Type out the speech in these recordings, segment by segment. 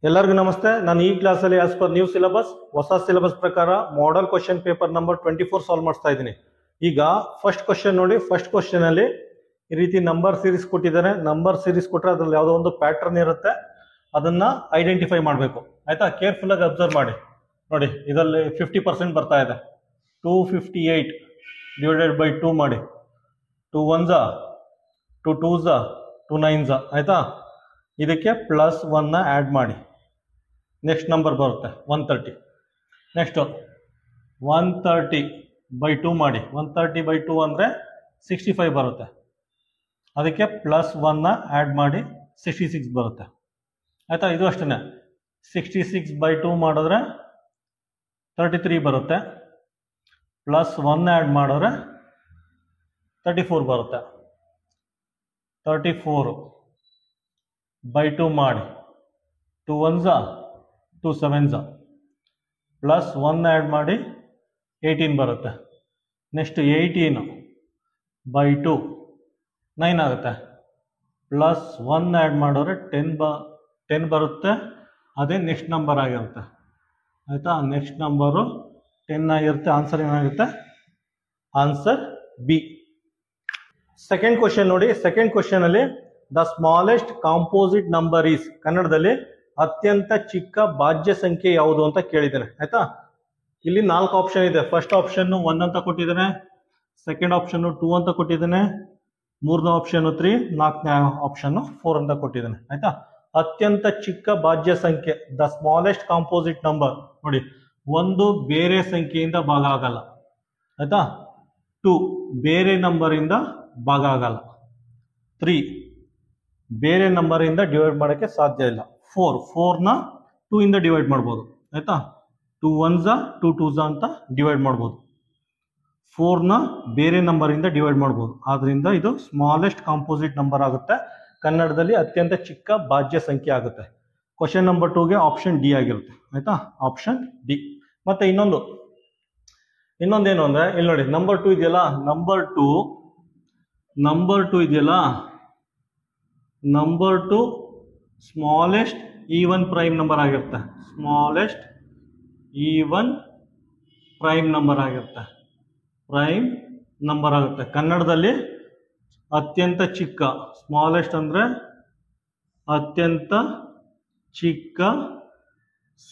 ಎಲ್ಲರಿಗೂ ನಮಸ್ತೆ. ನಾನು ಈ ಕ್ಲಾಸಲ್ಲಿ ಆಸ್ ಪರ್ ನ್ಯೂ ಸಿಲೆಬಸ್ ಹೊಸ ಸಿಲೆಬಸ್ ಪ್ರಕಾರ model question paper number 24 solve ಮಾಡ್ತಾ ಇದ್ದೀನಿ. ಈಗ ಫಸ್ಟ್ ಕ್ವಶನ್ ನೋಡಿ. ಫಸ್ಟ್ ಕ್ವಶನ್ ಅಲ್ಲಿ ಈ ರೀತಿ ನಂಬರ್ ಸೀರೀಸ್ ಕೊಟ್ಟಿದ್ದಾರೆ. ನಂಬರ್ ಸೀರೀಸ್ ಕೊಟ್ಟರೆ ಅದ್ರಲ್ಲಿ ಯಾವುದೋ ಒಂದು ಪ್ಯಾಟರ್ನ್ ಇರುತ್ತೆ, ಅದನ್ನ ಐಡೆಂಟಿಫೈ ಮಾಡಬೇಕು. ಆಯ್ತಾ? ಕೇರ್ಫುಲ್ ಆಗಿ ಅಬ್ಸರ್ವ್ ಮಾಡಿ. ನೋಡಿ, ಇದರಲ್ಲಿ 50% ಬರ್ತಾ ಇದೆ. 258 ಡಿವೈಡೆಡ್ ಬೈ 2 ಮಾಡಿ. 2 1s 2 2s 2 9s. ಆಯ್ತಾ? ಇದಕ್ಕೆ +1 ಆ್ಯಡ್ ಮಾಡಿ. ನೆಕ್ಸ್ಟ್ ನಂಬರ್ ಬರುತ್ತೆ 130. ನೆಕ್ಸ್ಟ್ 130 ಬೈ 2 ಮಾಡಿ. 130 ಬೈ 2 ಅಂದರೆ 65 ಬರುತ್ತೆ. ಅದಕ್ಕೆ +1 ಆ್ಯಡ್ ಮಾಡಿ 66 ಬರುತ್ತೆ. ಆಯಿತಾ? ಇದು ಅಷ್ಟೇ. 66 ಬೈ 2 ಮಾಡಿದ್ರೆ 33 ಬರುತ್ತೆ. +1 ಆ್ಯಡ್ ಮಾಡಿದ್ರೆ 34 ಬರುತ್ತೆ. 34 ಬೈ 2 ಮಾಡಿ. 2 1s 2 7s. +1 ಆ್ಯಡ್ ಮಾಡಿ 18 ಬರುತ್ತೆ. ನೆಕ್ಸ್ಟ್ 18 ಬೈ 2 9 ಆಗುತ್ತೆ. +1 ಆ್ಯಡ್ ಮಾಡಿದ್ರೆ 10 ಬರುತ್ತೆ. ಅದೇ ನೆಕ್ಸ್ಟ್ ನಂಬರ್ ಆಗಿರುತ್ತೆ. ಆಯಿತಾ? ನೆಕ್ಸ್ಟ್ ನಂಬರು 10 ಆಗಿರುತ್ತೆ. ಆನ್ಸರ್ ಏನಾಗುತ್ತೆ? Answer B. ಸೆಕೆಂಡ್ ಕ್ವಶನ್ ನೋಡಿ. ಸೆಕೆಂಡ್ ಕ್ವಶನ್ ಅಲ್ಲಿ the smallest composite number is, ಕನ್ನಡದಲ್ಲಿ ಅತ್ಯಂತ ಚಿಕ್ಕ ಭಾಜ್ಯ ಸಂಖ್ಯೆ ಯಾವುದು ಅಂತ ಕೇಳಿದ್ದೇನೆ. ಆಯ್ತಾ? ಇಲ್ಲಿ 4 ಆಪ್ಷನ್ ಇದೆ. ಫಸ್ಟ್ ಆಪ್ಷನ್ 1 ಅಂತ ಕೊಟ್ಟಿದ್ದೇನೆ, ಸೆಕೆಂಡ್ ಆಪ್ಷನ್ 2 ಅಂತ ಕೊಟ್ಟಿದ್ದೇನೆ, ಮೂರನೇ ಆಪ್ಷನ್ 3, ನಾಲ್ಕನೇ ಆಪ್ಷನ್ 4 ಅಂತ ಕೊಟ್ಟಿದ್ದೇನೆ. ಆಯ್ತಾ? ಅತ್ಯಂತ ಚಿಕ್ಕ ಭಾಜ್ಯ ಸಂಖ್ಯೆ, ದ ಸ್ಮಾಲೆಸ್ಟ್ ಕಾಂಪೋಸಿಟ್ ನಂಬರ್. ನೋಡಿ, 1 ಬೇರೆ ಸಂಖ್ಯೆಯಿಂದ ಭಾಗ ಆಗಲ್ಲ. ಆಯ್ತಾ? 2 ಬೇರೆ ನಂಬರಿಂದ ಭಾಗ ಆಗಲ್ಲ. 3 ಬೇರೆ ನಂಬರಿಂದ ಡಿವೈಡ್ ಮಾಡೋಕ್ಕೆ ಸಾಧ್ಯ ಇಲ್ಲ. 4ನ 2 ಇಂದ ಡಿವೈಡ್ ಮಾಡ್ಬೋದು. ಆಯ್ತಾ? 2 1s 2 2s ಅಂತ ಡಿವೈಡ್ ಮಾಡ್ಬೋದು. 4ನ ಬೇರೆ ನಂಬರಿಂದ ಡಿವೈಡ್ ಮಾಡ್ಬೋದು. ಆದ್ರಿಂದ ಇದು ಸ್ಮಾಲೆಸ್ಟ್ ಕಾಂಪೋಸಿಟ್ ನಂಬರ್ ಆಗುತ್ತೆ. ಕನ್ನಡದಲ್ಲಿ ಅತ್ಯಂತ ಚಿಕ್ಕ ಭಾಜ್ಯ ಸಂಖ್ಯೆ ಆಗುತ್ತೆ. ಕ್ವಶನ್ ನಂಬರ್ 2ಗೆ ಆಪ್ಷನ್ ಡಿ ಆಗಿರುತ್ತೆ. ಆಯ್ತಾ? Option D. ಮತ್ತೆ ಇನ್ನೊಂದೇನು ಅಂದ್ರೆ, ಇಲ್ಲಿ ನೋಡಿ, ನಂಬರ್ 2 ಇದೆಯಲ್ಲ, ನಂಬರ್ 2 ಇದೆಯಲ್ಲ, number 2 smallest even prime number ಆಗಿರುತ್ತೆ. ಸ್ಮಾಲೆಸ್ಟ್ ಈವನ್ ಪ್ರೈಮ್ ನಂಬರ್ ಆಗಿರುತ್ತೆ. ಪ್ರೈಮ್ ನಂಬರ್ ಆಗುತ್ತೆ. ಕನ್ನಡದಲ್ಲಿ ಅತ್ಯಂತ ಚಿಕ್ಕ, ಸ್ಮಾಲೆಸ್ಟ್ ಅಂದ್ರೆ ಅತ್ಯಂತ ಚಿಕ್ಕ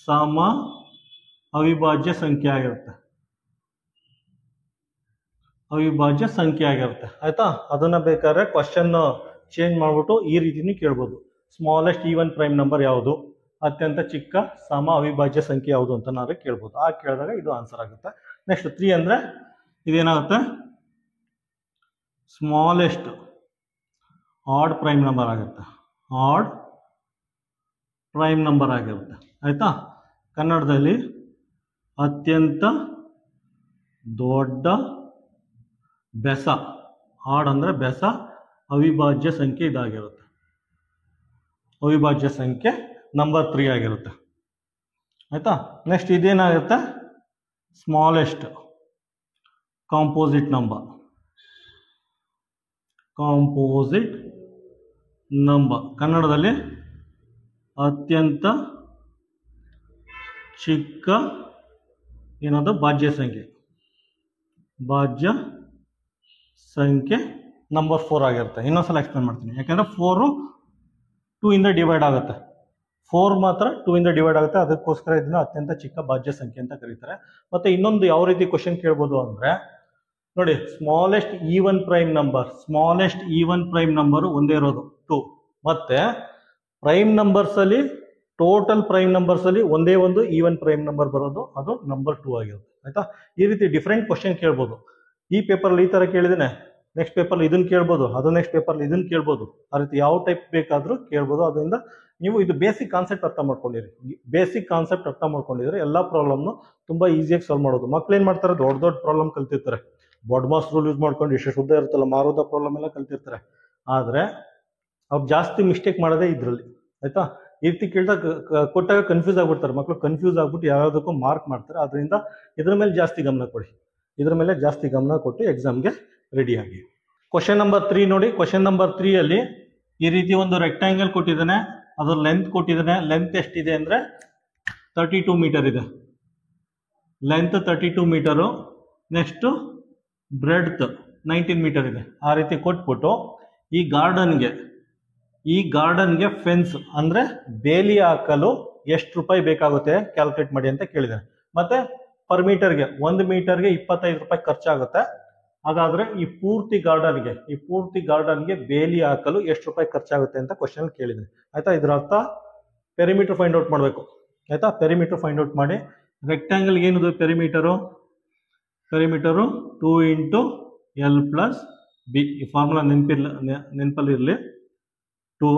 ಸಮ ಅವಿಭಾಜ್ಯ ಸಂಖ್ಯೆ ಆಗಿರುತ್ತೆ. ಅವಿಭಾಜ್ಯ ಸಂಖ್ಯೆ ಆಗಿರುತ್ತೆ. ಆಯ್ತಾ? ಅದನ್ನ ಬೇಕಾದ್ರೆ ಕ್ವಶನ್ ಚೇಂಜ್ ಮಾಡ್ಬಿಟ್ಟು ಈ ರೀತಿನೂ ಕೇಳ್ಬೋದು. ಸ್ಮಾಲೆಸ್ಟ್ ಈವನ್ ಪ್ರೈಮ್ ನಂಬರ್ ಯಾವುದು, ಅತ್ಯಂತ ಚಿಕ್ಕ ಸಮ ಅವಿಭಾಜ್ಯ ಸಂಖ್ಯೆ ಯಾವುದು ಅಂತ ನಾವು ಕೇಳ್ಬೋದು. ಆ ಕೇಳಿದಾಗ ಇದು ಆನ್ಸರ್ ಆಗುತ್ತೆ. ನೆಕ್ಸ್ಟ್ 3 ಅಂದ್ರೆ ಇದೇನಾಗುತ್ತೆ? ಸ್ಮಾಲೆಸ್ಟ್ ಆಡ್ ಪ್ರೈಮ್ ನಂಬರ್ ಆಗುತ್ತೆ. ಆಡ್ ಪ್ರೈಮ್ ನಂಬರ್ ಆಗಿರುತ್ತೆ. ಆಯ್ತಾ? ಕನ್ನಡದಲ್ಲಿ ಅತ್ಯಂತ ದೊಡ್ಡ ಬೆಸ, ಆಡ್ ಅಂದ್ರೆ ಬೆಸ, ಅವಿಭಾಜ್ಯ ಸಂಖ್ಯೆ ಇದಾಗಿರುತ್ತೆ. ಅವಿಭಾಜ್ಯ ಸಂಖ್ಯೆ ನಂಬರ್ 3 ಆಗಿರುತ್ತೆ. ಆಯ್ತಾ? ನೆಕ್ಸ್ಟ್ ಇದೇನಾಗುತ್ತೆ? Smallest composite number. Composite number ಕನ್ನಡದಲ್ಲಿ ಅತ್ಯಂತ ಚಿಕ್ಕ ಏನದು ಭಾಜ್ಯ ಸಂಖ್ಯೆ. ಭಾಜ್ಯ ಸಂಖ್ಯೆ ನಂಬರ್ 4 ಆಗಿರುತ್ತೆ. ಇನ್ನೊಂದ್ಸಲ ಎಕ್ಸ್ಪ್ಲೇನ್ ಮಾಡ್ತೀನಿ. ಯಾಕಂದ್ರೆ 4 2 ಇಂದ ಡಿವೈಡ್ ಆಗುತ್ತೆ. 4 ಮಾತ್ರ 2 ಇಂದ ಡಿವೈಡ್ ಆಗುತ್ತೆ. ಅದಕ್ಕೋಸ್ಕರ ಇದನ್ನ ಅತ್ಯಂತ ಚಿಕ್ಕ ಭಾಜ್ಯ ಸಂಖ್ಯೆ ಅಂತ ಕರೀತಾರೆ. ಮತ್ತೆ ಇನ್ನೊಂದು ಯಾವ ರೀತಿ ಕ್ವಶನ್ ಕೇಳ್ಬೋದು ಅಂದ್ರೆ, ನೋಡಿ, smallest even prime number. Smallest even prime number ಒಂದೇ ಇರೋದು 2. ಮತ್ತೆ ಪ್ರೈಮ್ ನಂಬರ್ಸ್ ಅಲ್ಲಿ, ಟೋಟಲ್ ಪ್ರೈಮ್ ನಂಬರ್ಸ್ ಅಲ್ಲಿ ಒಂದೇ ಒಂದು ಈವನ್ ಪ್ರೈಮ್ ನಂಬರ್ ಬರೋದು, ಅದು ನಂಬರ್ 2 ಆಗಿರುತ್ತೆ. ಆಯ್ತಾ? ಈ ರೀತಿ ಡಿಫ್ರೆಂಟ್ ಕ್ವಶನ್ ಕೇಳ್ಬೋದು. ಈ ಪೇಪರ್ ಈ ತರ ಕೇಳಿದ್ದೇನೆ, ನೆಕ್ಸ್ಟ್ ಪೇಪರ್ ಇದನ್ನ ಕೇಳ್ಬೋದು, ಅದು ನೆಕ್ಸ್ಟ್ ಪೇಪರ್ ಇದನ್ನ ಕೇಳ್ಬೋದು. ಆ ರೀತಿ ಯಾವ ಟೈಪ್ ಬೇಕಾದ್ರೂ ಕೇಳ್ಬೋದು. ಅದರಿಂದ ನೀವು ಇದು ಬೇಸಿಕ್ ಕಾನ್ಸೆಪ್ಟ್ ಅರ್ಥ ಮಾಡ್ಕೊಂಡಿರಿ. ಬೇಸಿಕ್ ಕಾನ್ಸೆಪ್ಟ್ ಅರ್ಥ ಮಾಡ್ಕೊಂಡಿದ್ರೆ ಎಲ್ಲ ಪ್ರಾಬ್ಲಮ್ನು ತುಂಬಾ ಈಸಿಯಾಗಿ ಸಾಲ್ವ್ ಮಾಡೋದು. ಮಕ್ಳು ಏನ್ ಮಾಡ್ತಾರೆ, ದೊಡ್ಡ ಪ್ರಾಬ್ಲಮ್ ಕಲ್ತಿರ್ತಾರೆ. ಬಾಡ್ಮಾಸ್ ರೂಲ್ ಯೂಸ್ ಮಾಡ್ಕೊಂಡು ಎಷ್ಟು ಶುದ್ಧ ಇರುತ್ತಲ್ಲ, ಮಾರೋದ ಪ್ರಾಬ್ಲಮ್ ಎಲ್ಲ ಕಲ್ತಿರ್ತಾರೆ. ಆದ್ರೆ ಅವ್ರು ಜಾಸ್ತಿ ಮಿಸ್ಟೇಕ್ ಮಾಡೋದೇ ಇದ್ರಲ್ಲಿ. ಆಯ್ತಾ? ಈ ರೀತಿ ಕೇಳಿದಾಗ ಕೊಟ್ಟಾಗ ಕನ್ಫ್ಯೂಸ್ ಆಗ್ಬಿಡ್ತಾರೆ ಮಕ್ಕಳು. ಕನ್ಫ್ಯೂಸ್ ಆಗ್ಬಿಟ್ಟು ಯಾವ್ಯಾವುದಕ್ಕೂ ಮಾರ್ಕ್ ಮಾಡ್ತಾರೆ. ಅದರಿಂದ ಇದ್ರ ಮೇಲೆ ಜಾಸ್ತಿ ಗಮನ ಕೊಡಿ. ಇದ್ರ ಮೇಲೆ ಜಾಸ್ತಿ ಗಮನ ಕೊಟ್ಟು ಎಕ್ಸಾಮ್ಗೆ ರೆಡಿ ಆಗಿ. ಕ್ವಶನ್ ನಂಬರ್ 3 ನೋಡಿ. ಕ್ವಶನ್ ನಂಬರ್ 3 ಅಲ್ಲಿ ಈ ರೀತಿ ಒಂದು ರೆಕ್ಟ್ಯಾಂಗಲ್ ಕೊಟ್ಟಿದ್ದಾನೆ. ಅದ್ರ ಲೆಂತ್ ಕೊಟ್ಟಿದ್ದಾನೆ. ಲೆಂತ್ ಎಷ್ಟಿದೆ ಅಂದರೆ 32 ಮೀಟರ್ ಇದೆ. Length 32 metre. Next breadth 19 metre ಇದೆ. ಆ ರೀತಿ ಕೊಟ್ಬಿಟ್ಟು ಈ ಗಾರ್ಡನ್ಗೆ ಫೆನ್ಸ್ ಅಂದರೆ ಬೇಲಿ ಹಾಕಲು ಎಷ್ಟು ರೂಪಾಯಿ ಬೇಕಾಗುತ್ತೆ ಕ್ಯಾಲ್ಕುಲೇಟ್ ಮಾಡಿ ಅಂತ ಕೇಳಿದ್ದಾನೆ. ಮತ್ತೆ ಪರ್ ಮೀಟರ್ಗೆ 1 ಮೀಟರ್ಗೆ 25 ರೂಪಾಯಿ ಖರ್ಚಾಗುತ್ತೆ. ಹಾಗಾದ್ರೆ ಈ ಪೂರ್ತಿ ಗಾರ್ಡನ್ಗೆ ಬೇಲಿ ಹಾಕಲು ಎಷ್ಟು ರೂಪಾಯಿ ಖರ್ಚಾಗುತ್ತೆ ಅಂತ ಕ್ವಶನ್ ಕೇಳಿದ್ದಾನೆ. ಆಯ್ತಾ? ಇದರ ಅರ್ಥ ಪೆರಿಮೀಟರ್ ಫೈಂಡ್ ಔಟ್ ಮಾಡಬೇಕು. ಆಯ್ತಾ? ಪೆರಿಮೀಟರ್ ಫೈಂಡ್ ಔಟ್ ಮಾಡಿ. ರೆಕ್ಟ್ಯಾಂಗಲ್ ಏನಿದೆ ಪೆರಿಮೀಟರು 2 ಇಂಟು L ಪ್ಲಸ್ ಬಿ. ಈ ಫಾರ್ಮುಲಾ ನೆನಪಲ್ಲಿರಲಿ. 2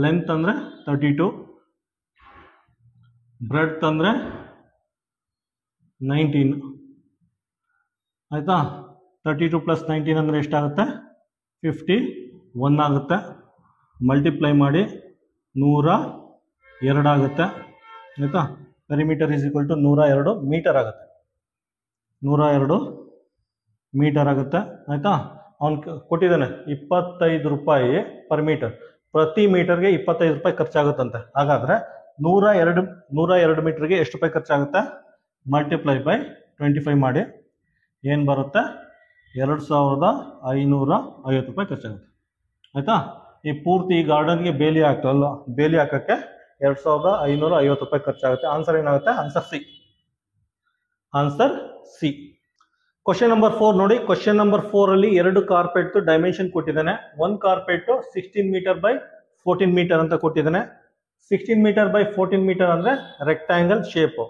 ಲೆಂತ್ ಅಂದರೆ 32, ಬ್ರೆಡ್ತ್ ಅಂದರೆ 19. ಆಯ್ತಾ? 32 ಪ್ಲಸ್ 19 ಅಂದರೆ ಎಷ್ಟಾಗುತ್ತೆ? 51 ಆಗುತ್ತೆ. ಮಲ್ಟಿಪ್ಲೈ ಮಾಡಿ 102 ಆಗುತ್ತೆ. ಆಯ್ತಾ? Perimeter is equal to 102 metre ಆಗುತ್ತೆ. 102 ಮೀಟರ್ ಆಗುತ್ತೆ. ಆಯ್ತಾ? ಅವ್ನು ಕೊಟ್ಟಿದ್ದಾನೆ 25 ರೂಪಾಯಿ ಪರ್ ಮೀಟರ್. ಪ್ರತಿ ಮೀಟರ್ಗೆ 25 ರೂಪಾಯಿ ಖರ್ಚಾಗುತ್ತಂತೆ. ಹಾಗಾದ್ರೆ 102 ಮೀಟರ್ಗೆ ಎಷ್ಟು ರೂಪಾಯಿ ಖರ್ಚಾಗುತ್ತೆ? ಮಲ್ಟಿಪ್ಲೈ ಬೈ 25 ಮಾಡಿ. ಏನು ಬರುತ್ತೆ? 2550 ರೂಪಾಯಿ ಖರ್ಚಾಗುತ್ತೆ. ಆಯ್ತಾ? ಈ ಪೂರ್ತಿ ಗಾರ್ಡನ್ಗೆ ಬೇಲಿ ಹಾಕಕ್ಕೆ 2550 ರೂಪಾಯಿ ಖರ್ಚಾಗುತ್ತೆ. ಆನ್ಸರ್ ಏನಾಗುತ್ತೆ? Answer C. ಕ್ವಶನ್ ನಂಬರ್ 4 ನೋಡಿ. ಕ್ವಶನ್ ನಂಬರ್ 4 ಅಲ್ಲಿ 2 ಕಾರ್ಪೆಟ್ ಡೈಮೆನ್ಷನ್ ಕೊಟ್ಟಿದ್ದಾನೆ. ಒಂದು ಕಾರ್ಪೆಟ್ 16 ಮೀಟರ್ ಬೈ 14 ಮೀಟರ್ ಅಂತ ಕೊಟ್ಟಿದ್ದಾನೆ. 16 ಮೀಟರ್ ಬೈ 14 ಮೀಟರ್ ಅಂದ್ರೆ rectangle shape.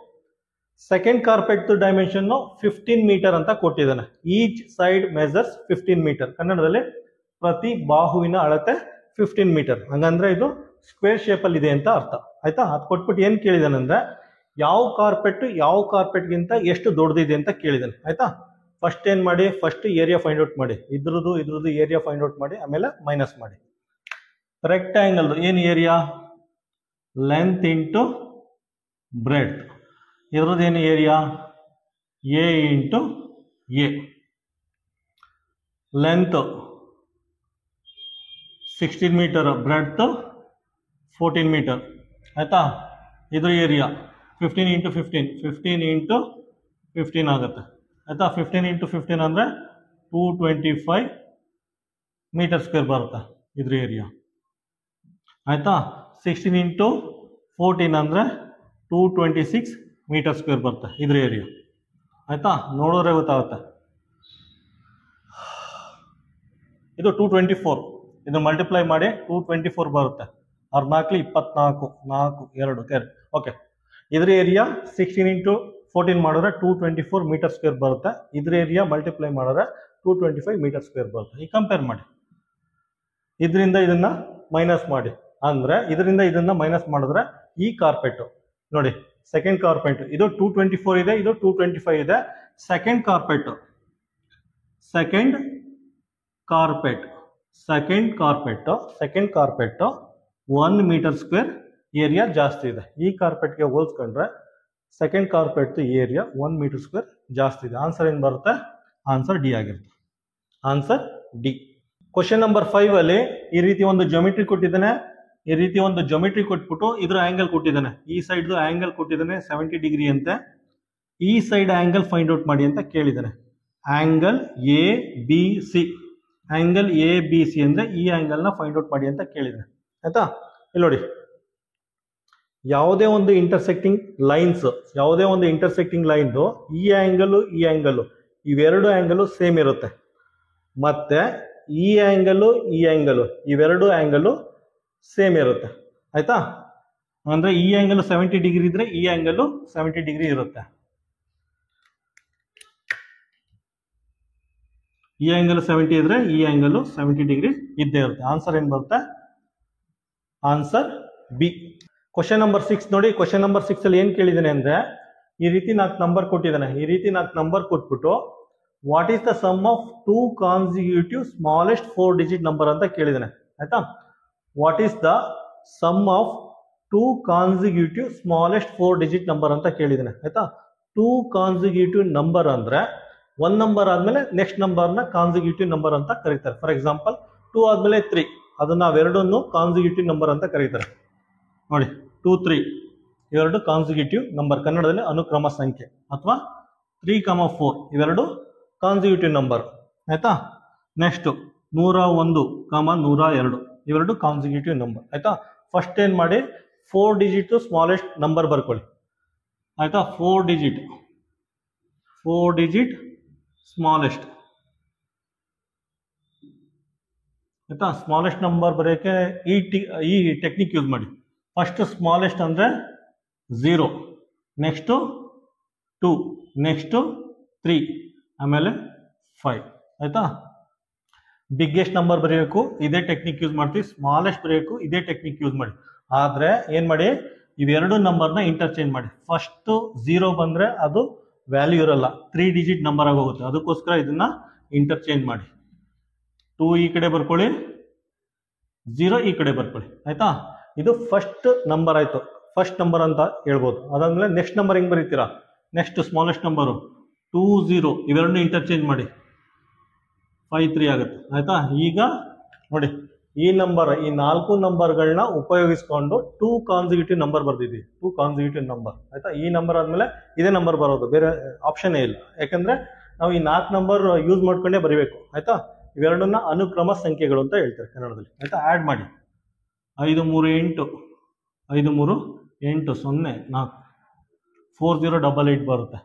Second carpet dimension 15 metre ಅಂತ ಕೊಟ್ಟಿದ್ದಾನೆ. Each side measures 15 metre. ಕನ್ನಡದಲ್ಲಿ ಪ್ರತಿ ಬಾಹುವಿನ ಅಳತೆ 15 ಮೀಟರ್. ಹಂಗಂದ್ರೆ ಇದು ಸ್ಕ್ವೇರ್ ಶೇಪ್ ಅಲ್ಲಿ ಇದೆ ಅಂತ ಅರ್ಥ. ಆಯ್ತಾ? ಅದು ಕೊಟ್ಬಿಟ್ಟು ಏನ್ ಕೇಳಿದಾನೆ ಅಂದ್ರೆ ಯಾವ ಕಾರ್ಪೆಟ್ಗಿಂತ ಎಷ್ಟು ದೊಡ್ಡದಿದೆ ಅಂತ ಕೇಳಿದಾನೆ. ಆಯ್ತಾ? ಫಸ್ಟ್ ಏನ್ ಮಾಡಿ? ಫಸ್ಟ್ ಏರಿಯಾ ಫೈಂಡ್ ಔಟ್ ಮಾಡಿ. ಇದ್ರದ್ದು ಏರಿಯಾ ಫೈಂಡ್ ಔಟ್ ಮಾಡಿ, ಆಮೇಲೆ ಮೈನಸ್ ಮಾಡಿ. ರೆಕ್ಟ್ಯಾಂಗಲ್ ಏನು ಏರಿಯಾ? Length into breadth. ಇದ್ರದ್ದು ಏನು area? A into A. Length 16 metre, breadth 14 metre. ಆಯ್ತಾ? ಇದು ಏರಿಯಾ 15 ಇಂಟು 15 ಆಗುತ್ತೆ. ಆಯ್ತಾ? 15 ಇಂಟು 15 ಅಂದರೆ 225 ಮೀಟರ್ ಸ್ಕ್ವೇರ್ ಬರುತ್ತೆ ಇದ್ರ ಏರಿಯಾ. ಆಯ್ತಾ? 16 ಇಂಟು 14 ಅಂದರೆ 226 ಮೀಟರ್ ಸ್ಕ್ವೇರ್ ಬರುತ್ತೆ ಇದ್ರ ಏರಿಯಾ. ಆಯ್ತಾ? ನೋಡಿದ್ರೆ ಗೊತ್ತಾಗುತ್ತೆ. ಇದು 224. ಇದು ಮಲ್ಟಿಪ್ಲೈ ಮಾಡಿ 224 ಬರುತ್ತೆ. 14 24 4 2 ಓಕೆ. ಇದ್ರ ಏರಿಯಾ 16 ಇಂಟು 14 ಮಾಡಿದ್ರೆ 224 ಮೀಟರ್ ಸ್ಕ್ವೇರ್ ಬರುತ್ತೆ. ಇದ್ರ ಏರಿಯಾ ಮಲ್ಟಿಪ್ಲೈ ಮಾಡಿದ್ರೆ 225 ಮೀಟರ್ ಸ್ಕ್ವೇರ್ ಬರುತ್ತೆ. ಈಗ ಕಂಪೇರ್ ಮಾಡಿ. ಇದರಿಂದ ಇದನ್ನ ಮೈನಸ್ ಮಾಡಿ. ಅಂದ್ರೆ ಇದರಿಂದ ಇದನ್ನ ಮೈನಸ್ ಮಾಡಿದ್ರೆ ಈ ಕಾರ್ಪೆಟ್ ನೋಡಿ, ಸೆಕೆಂಡ್ ಕಾರ್ಪೆಟ್ ಇದು 224 ಇದೆ, ಇದು 225 ಇದೆ. Second carpet 1 metre square area ಜಾಸ್ತಿ ಇದೆ. ಈ ಕಾರ್ಪೆಟ್ಗೆ ಹೋಲಿಸ್ಕೊಂಡ್ರೆ second carpet area 1 metre square ಜಾಸ್ತಿ ಇದೆ. ಆನ್ಸರ್ ಏನು ಬರುತ್ತೆ? ಆನ್ಸರ್ ಡಿ ಆಗಿರುತ್ತೆ. Answer D. ಕ್ವಶನ್ ನಂಬರ್ 5 ಅಲ್ಲಿ ಈ ರೀತಿ ಒಂದು ಜೊಮೆಟ್ರಿ ಕೊಟ್ಟಿದ್ದಾನೆ. ಈ ರೀತಿ ಒಂದು ಜೊಮೆಟ್ರಿ ಕೊಟ್ಬಿಟ್ಟು ಇದ್ರ ಆಂಗಲ್ ಕೊಟ್ಟಿದ್ದಾನೆ. ಈ ಸೈಡ್ ಆಂಗಲ್ ಕೊಟ್ಟಿದ್ದಾನೆ 70 ಡಿಗ್ರಿ ಅಂತೆ. ಈ ಸೈಡ್ ಆಂಗಲ್ ಫೈಂಡ್ ಔಟ್ ಮಾಡಿ ಅಂತ ಕೇಳಿದ್ದಾನೆ. ಆಂಗಲ್ ಎ ಬಿ ಸಿ ಅಂದ್ರೆ ಈ ಆಂಗಲ್ ನ ಫೈಂಡ್ ಔಟ್ ಮಾಡಿ ಅಂತ ಕೇಳಿದ್ದಾನೆ. ಆಯ್ತಾ? ಇಲ್ಲಿ ನೋಡಿ, ಯಾವುದೇ ಒಂದು ಇಂಟರ್ಸೆಕ್ಟಿಂಗ್ ಲೈನ್ ಈ ಆಂಗಲ್ ಇವೆರಡು ಆಂಗಲ್ ಸೇಮ್ ಇರುತ್ತೆ. ಮತ್ತೆ ಈ ಆಂಗಲ್ ಇವೆರಡು ಆಂಗಲ್ ಸೇಮ್ ಇರುತ್ತೆ. ಆಯ್ತಾ? ಅಂದ್ರೆ ಈ ಆಂಗಲ್ 70 ಡಿಗ್ರಿ ಇದ್ರೆ ಈ ಆಂಗಲ್ 70 ಡಿಗ್ರಿ ಇರುತ್ತೆ. ಈ ಆಂಗಲ್ 70 ಇದ್ರೆ ಈ ಆಂಗಲ್ 70 ಡಿಗ್ರಿ ಇದ್ದೇ ಇರುತ್ತೆ. ಆನ್ಸರ್ ಏನ್ ಬರುತ್ತೆ? Answer B. ಕ್ವಶನ್ ನಂಬರ್ 6 ನೋಡಿ. ಕ್ವಶನ್ ನಂಬರ್ 6 ಅಲ್ಲಿ ಏನ್ ಕೇಳಿದಾನೆ ಅಂದ್ರೆ ಈ ರೀತಿ 4 ನಂಬರ್ ಕೊಟ್ಟಿದ್ದಾನೆ. ಈ ರೀತಿ 4 ನಂಬರ್ ಕೊಟ್ಬಿಟ್ಟು what is the sum of 2 consecutive smallest 4 digit number ಅಂತ ಕೇಳಿದಾನೆ. ಆಯ್ತಾ? What is the sum of 2 consecutive smallest 4 digit number ಅಂತ ಕೇಳಿದಾನೆ. ಆಯ್ತಾ? 2 ಕಾನ್ಸಿಕ್ಯೂಟಿವ್ ನಂಬರ್ ಅಂದ್ರೆ 1 ನಂಬರ್ ಆದ್ಮೇಲೆ ನೆಕ್ಸ್ಟ್ ನಂಬರ್ನ ಕಾನ್ಸಿಕ್ಯೂಟಿವ್ ನಂಬರ್ ಅಂತ ಕರೀತಾರೆ. ಫಾರ್ ಎಕ್ಸಾಂಪಲ್ 2 ಆದ್ಮೇಲೆ 3, ಅದನ್ನ ನಾವೆರಡನ್ನು ಕಾನ್ಸಿಕ್ಯೂಟಿವ್ ನಂಬರ್ ಅಂತ ಕರೀತಾರೆ. ನೋಡಿ 2 3 ಇವೆರಡು ಕಾನ್ಸಿಕ್ಯೂಟಿವ್ ನಂಬರ್, ಕನ್ನಡದಲ್ಲಿ ಅನುಕ್ರಮ ಸಂಖ್ಯೆ, ಅಥವಾ 3, 4 ಇವೆರಡು ಕಾನ್ಸಿಕ್ಯೂಟಿವ್ ನಂಬರ್. ಆಯ್ತಾ. ನೆಕ್ಸ್ಟ್ 101, 102 ಇವೆರಡು ಕಾನ್ಸಿಕ್ಯೂಟಿವ್ ನಂಬರ್. ಆಯ್ತಾ. ಫಸ್ಟ್ ಏನ್ ಮಾಡಿ 4 ಡಿಜಿಟ್ ಸ್ಮಾಲೆಸ್ಟ್ ನಂಬರ್ ಬರ್ಕೊಳ್ಳಿ. ಆಯ್ತಾ. 4 ಡಿಜಿಟ್ ಸ್ಮಾಲೆಸ್ಟ್. ಆಯ್ತಾ. ಸ್ಮಾಲೆಸ್ಟ್ ನಂಬರ್ ಬರೆಯೋಕ್ಕೆ ಈ ಟೆಕ್ನಿಕ್ ಯೂಸ್ ಮಾಡಿ. ಫಸ್ಟ್ ಸ್ಮಾಲೆಸ್ಟ್ ಅಂದರೆ 0, ನೆಕ್ಸ್ಟು 2, ನೆಕ್ಸ್ಟು 3, ಆಮೇಲೆ 5. ಆಯ್ತಾ. ಬಿಗ್ಗೆಸ್ಟ್ ನಂಬರ್ ಬರೆಯಬೇಕು, ಇದೇ ಟೆಕ್ನಿಕ್ ಯೂಸ್ ಮಾಡ್ತೀವಿ. ಸ್ಮಾಲೆಸ್ಟ್ ಬರೆಯಬೇಕು, ಇದೇ ಟೆಕ್ನಿಕ್ ಯೂಸ್ ಮಾಡಿ. ಆದರೆ ಏನು ಮಾಡಿ, ಇವೆರಡು ನಂಬರ್ನ ಇಂಟರ್ಚೇಂಜ್ ಮಾಡಿ. ಫಸ್ಟ್ 0 ಬಂದರೆ ಅದು ವ್ಯಾಲ್ಯೂ ಇರಲ್ಲ, 3 ಡಿಜಿಟ್ ನಂಬರ್ ಆಗಿ ಹೋಗುತ್ತೆ. ಅದಕ್ಕೋಸ್ಕರ ಇದನ್ನ ಇಂಟರ್ಚೇಂಜ್ ಮಾಡಿ. 2 ಈ ಕಡೆ ಬರ್ಕೊಳ್ಳಿ, 0 ಈ ಕಡೆ ಬರ್ಕೊಳ್ಳಿ. ಆಯ್ತಾ. ಇದು ಫಸ್ಟ್ ನಂಬರ್ ಆಯ್ತು, ಫಸ್ಟ್ ನಂಬರ್ ಅಂತ ಹೇಳ್ಬೋದು. ಅದಾದ್ಮೇಲೆ ನೆಕ್ಸ್ಟ್ ನಂಬರ್ ಹೆಂಗ್ ಬರೀತೀರಾ, ನೆಕ್ಸ್ಟ್ ಸ್ಮಾಲೆಸ್ಟ್ ನಂಬರು 2 0 ಇವೆರಡನ್ನು ಇಂಟರ್ಚೇಂಜ್ ಮಾಡಿ, 5 3 ಆಗುತ್ತೆ. ಆಯ್ತಾ. ಈಗ ನೋಡಿ, ಈ 4 ನಂಬರ್ಗಳನ್ನ ಉಪಯೋಗಿಸ್ಕೊಂಡು 2 ಕಾನ್ಸಿಕ್ಯೂಟಿವ್ ನಂಬರ್ ಬರ್ದಿದ್ದೀವಿ. 2 consecutive number. ಆಯ್ತಾ. ಈ ನಂಬರ್ ಆದ್ಮೇಲೆ ಇದೇ ನಂಬರ್ ಬರೋದು, ಬೇರೆ ಆಪ್ಷನ್ನೇ ಇಲ್ಲ. ಯಾಕಂದ್ರೆ ನಾವು ಈ 4 ನಂಬರ್ ಯೂಸ್ ಮಾಡ್ಕೊಂಡೇ ಬರೀಬೇಕು. ಆಯ್ತಾ. ಇವೆರಡನ್ನ ಅನುಕ್ರಮ ಸಂಖ್ಯೆಗಳು ಅಂತ ಹೇಳ್ತಾರೆ ಕನ್ನಡದಲ್ಲಿ. ಆಯ್ತಾ. ಆ್ಯಡ್ ಮಾಡಿ. 5 3 8, 5 3 8 0 4, 4088 ಬರುತ್ತೆ.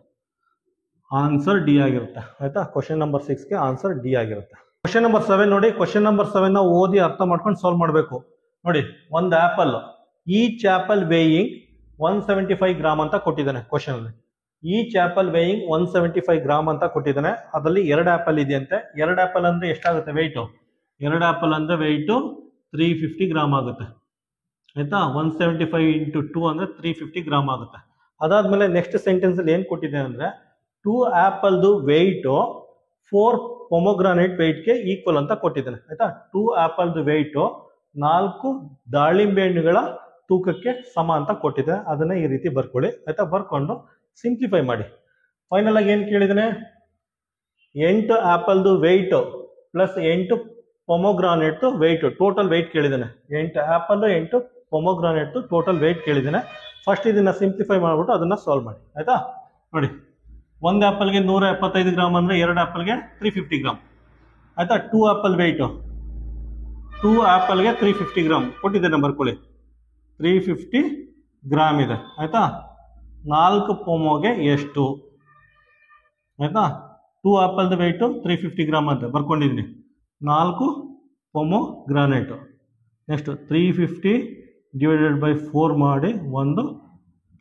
ಆನ್ಸರ್ ಡಿ ಆಗಿರುತ್ತೆ. ಆಯ್ತಾ. ಕ್ವಶನ್ ನಂಬರ್ 6ಗೆ ಆನ್ಸರ್ ಡಿ ಆಗಿರುತ್ತೆ. ಕ್ವಶನ್ ನಂಬರ್ 7 ನೋಡಿ. ಕ್ವಶನ್ ನಂಬರ್ 7 ನ ಓದಿ ಅರ್ಥ ಮಾಡ್ಕೊಂಡು ಸಾಲ್ವ್ ಮಾಡಬೇಕು. ನೋಡಿ, ಒಂದು apple, each apple weighing 175 gram ಅಂತ ಕೊಟ್ಟಿದ್ದಾನೆ ಕ್ವಶನ್ ಅಲ್ಲಿ. ಈಚ್ ಆಪಲ್ ವೇಯಿಂಗ್ 175 ಗ್ರಾಮ್ ಅಂತ ಕೊಟ್ಟಿದ್ದಾನೆ. ಅದರಲ್ಲಿ 2 ಆಪಲ್ ಇದೆಯಂತೆ. 2 ಆಪಲ್ ಅಂದ್ರೆ ಎಷ್ಟಾಗುತ್ತೆ ವೆಯ್ಟು? 2 ಆಪಲ್ ಅಂದ್ರೆ ವೆಯ್ಟು 350 ಗ್ರಾಮ್ ಆಗುತ್ತೆ. ಆಯ್ತಾ. 175 × 2 ಅಂದ್ರೆ 350 ಗ್ರಾಮ್ ಆಗುತ್ತೆ. ಅದಾದ್ಮೇಲೆ ನೆಕ್ಸ್ಟ್ ಸೆಂಟೆನ್ಸ್ ಅಲ್ಲಿ ಏನ್ ಕೊಟ್ಟಿದೆ ಅಂದ್ರೆ 2 ಆಪಲ್ದು ವೆಯ್ಟು 4 ಪೊಮೊಗ್ರಾನೇಟ್ ವೆಯ್ಟ್ಗೆ ಈಕ್ವಲ್ ಅಂತ ಕೊಟ್ಟಿದ್ದಾನೆ. ಆಯ್ತಾ. 2 ಆಪಲ್ದು ವೆಯ್ಟು 4 ದಾಳಿಂಬೆ ಹಣ್ಣುಗಳ ತೂಕಕ್ಕೆ ಸಮ ಅಂತ ಕೊಟ್ಟಿದೆ. ಅದನ್ನ ಈ ರೀತಿ ಬರ್ಕೊಳ್ಳಿ. ಆಯ್ತಾ. ಬರ್ಕೊಂಡು ಸಿಂಪ್ಲಿಫೈ ಮಾಡಿ. ಫೈನಲ್ ಆಗಿ ಏನ್ ಕೇಳಿದಾನೆ, 8 ಆಪಲ್ದು weight plus 8 pomegranate weight, total weight ಕೇಳಿದಾನೆ. 8 ಆಪಲ್ 8 ಪೊಮೊಗ್ರಾನೇಟ್ ಟೋಟಲ್ ವೆಯ್ಟ್ ಕೇಳಿದಾನೆ. ಫಸ್ಟ್ ಇದನ್ನ ಸಿಂಪ್ಲಿಫೈ ಮಾಡ್ಬಿಟ್ಟು ಅದನ್ನ ಸಾಲ್ವ್ ಮಾಡಿ. ಆಯ್ತಾ. ನೋಡಿ, ಒಂದು ಆಪಲ್ಗೆ 175 ಗ್ರಾಮ್ ಅಂದ್ರೆ 2 ಆಪಲ್ಗೆ 350 ಗ್ರಾಮ್. ಆಯ್ತಾ. 2 ಆಪಲ್ ವೆಯ್ಟು 2 ಆಪಲ್ಗೆ 350 ಗ್ರಾಮ್ ಕೊಟ್ಟಿದ್ದೇನೆ, ಬರ್ಕೊಳ್ಳಿ. 350 ಗ್ರಾಮ್ ಇದೆ. ಆಯ್ತಾ. 4 ಪೊಮೊಗೆ ಎಷ್ಟು? ಆಯ್ತಾ. 2 ಆಪಲ್ದು ವೆಯ್ಟು 350 ಗ್ರಾಮ್ ಅಂತ ಬರ್ಕೊಂಡಿದ್ದೀನಿ. 4 ಪೊಮೊಗ್ರಾನೇಟು. ನೆಕ್ಸ್ಟ್ 350 / 4 ಮಾಡಿ 1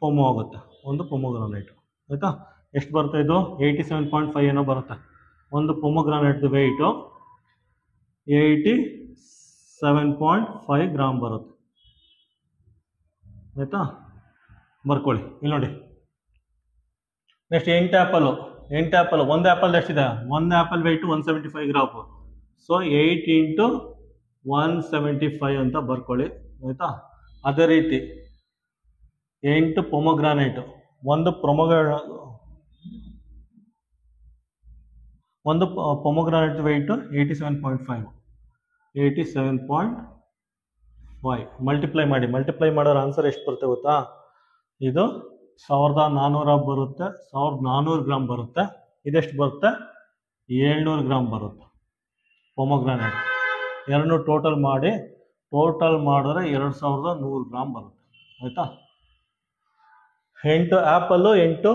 ಪೊಮೊ ಆಗುತ್ತೆ, 1 ಪೊಮೊಗ್ರಾನೇಟು. ಆಯ್ತಾ. ಎಷ್ಟು ಬರುತ್ತೆ ಇದು? 87.5 ಏನೋ ಬರುತ್ತೆ. ಒಂದು ಪೊಮೊಗ್ರಾನೇಟ್ದು ವೆಯ್ಟು 87.5 ಗ್ರಾಮ್ ಬರುತ್ತೆ. ಆಯ್ತಾ. ಬರ್ಕೊಳ್ಳಿ. ಇಲ್ಲಿ ನೋಡಿ, ನೆಕ್ಸ್ಟ್ 8 ಆಪಲ್, ಒಂದು ಆಪಲ್ ಎಷ್ಟಿದೆ? ಒಂದು ಆಪಲ್ ವೆಯ್ಟು 175 ಗ್ರಾಮ್. ಸೊ 8 × 175 ಅಂತ ಬರ್ಕೊಳ್ಳಿ. ಆಯ್ತಾ. ಅದೇ ರೀತಿ 8 ಪೊಮೊಗ್ರಾನೇಟು, ಒಂದು ಪೊಮೊಗ್ರಾನೇಟ್ ವೆಯ್ಟು 87.5 ಮಲ್ಟಿಪ್ಲೈ ಮಾಡಿ. ಮಲ್ಟಿಪ್ಲೈ ಮಾಡೋರ ಆನ್ಸರ್ ಎಷ್ಟು ಬರುತ್ತೆ ಗೊತ್ತಾ? ಇದು 1400 ಬರುತ್ತೆ, 1400 ಗ್ರಾಮ್ ಬರುತ್ತೆ. ಇದೆಷ್ಟು ಬರುತ್ತೆ? 700 ಗ್ರಾಮ್ ಬರುತ್ತೆ ಪೊಮೊಗ್ರಾನೇಟ್. ಎರಡನ್ನೂ ಟೋಟಲ್ ಮಾಡಿದ್ರೆ 2100 ಗ್ರಾಮ್ ಬರುತ್ತೆ. ಆಯ್ತಾ. 8 apple 8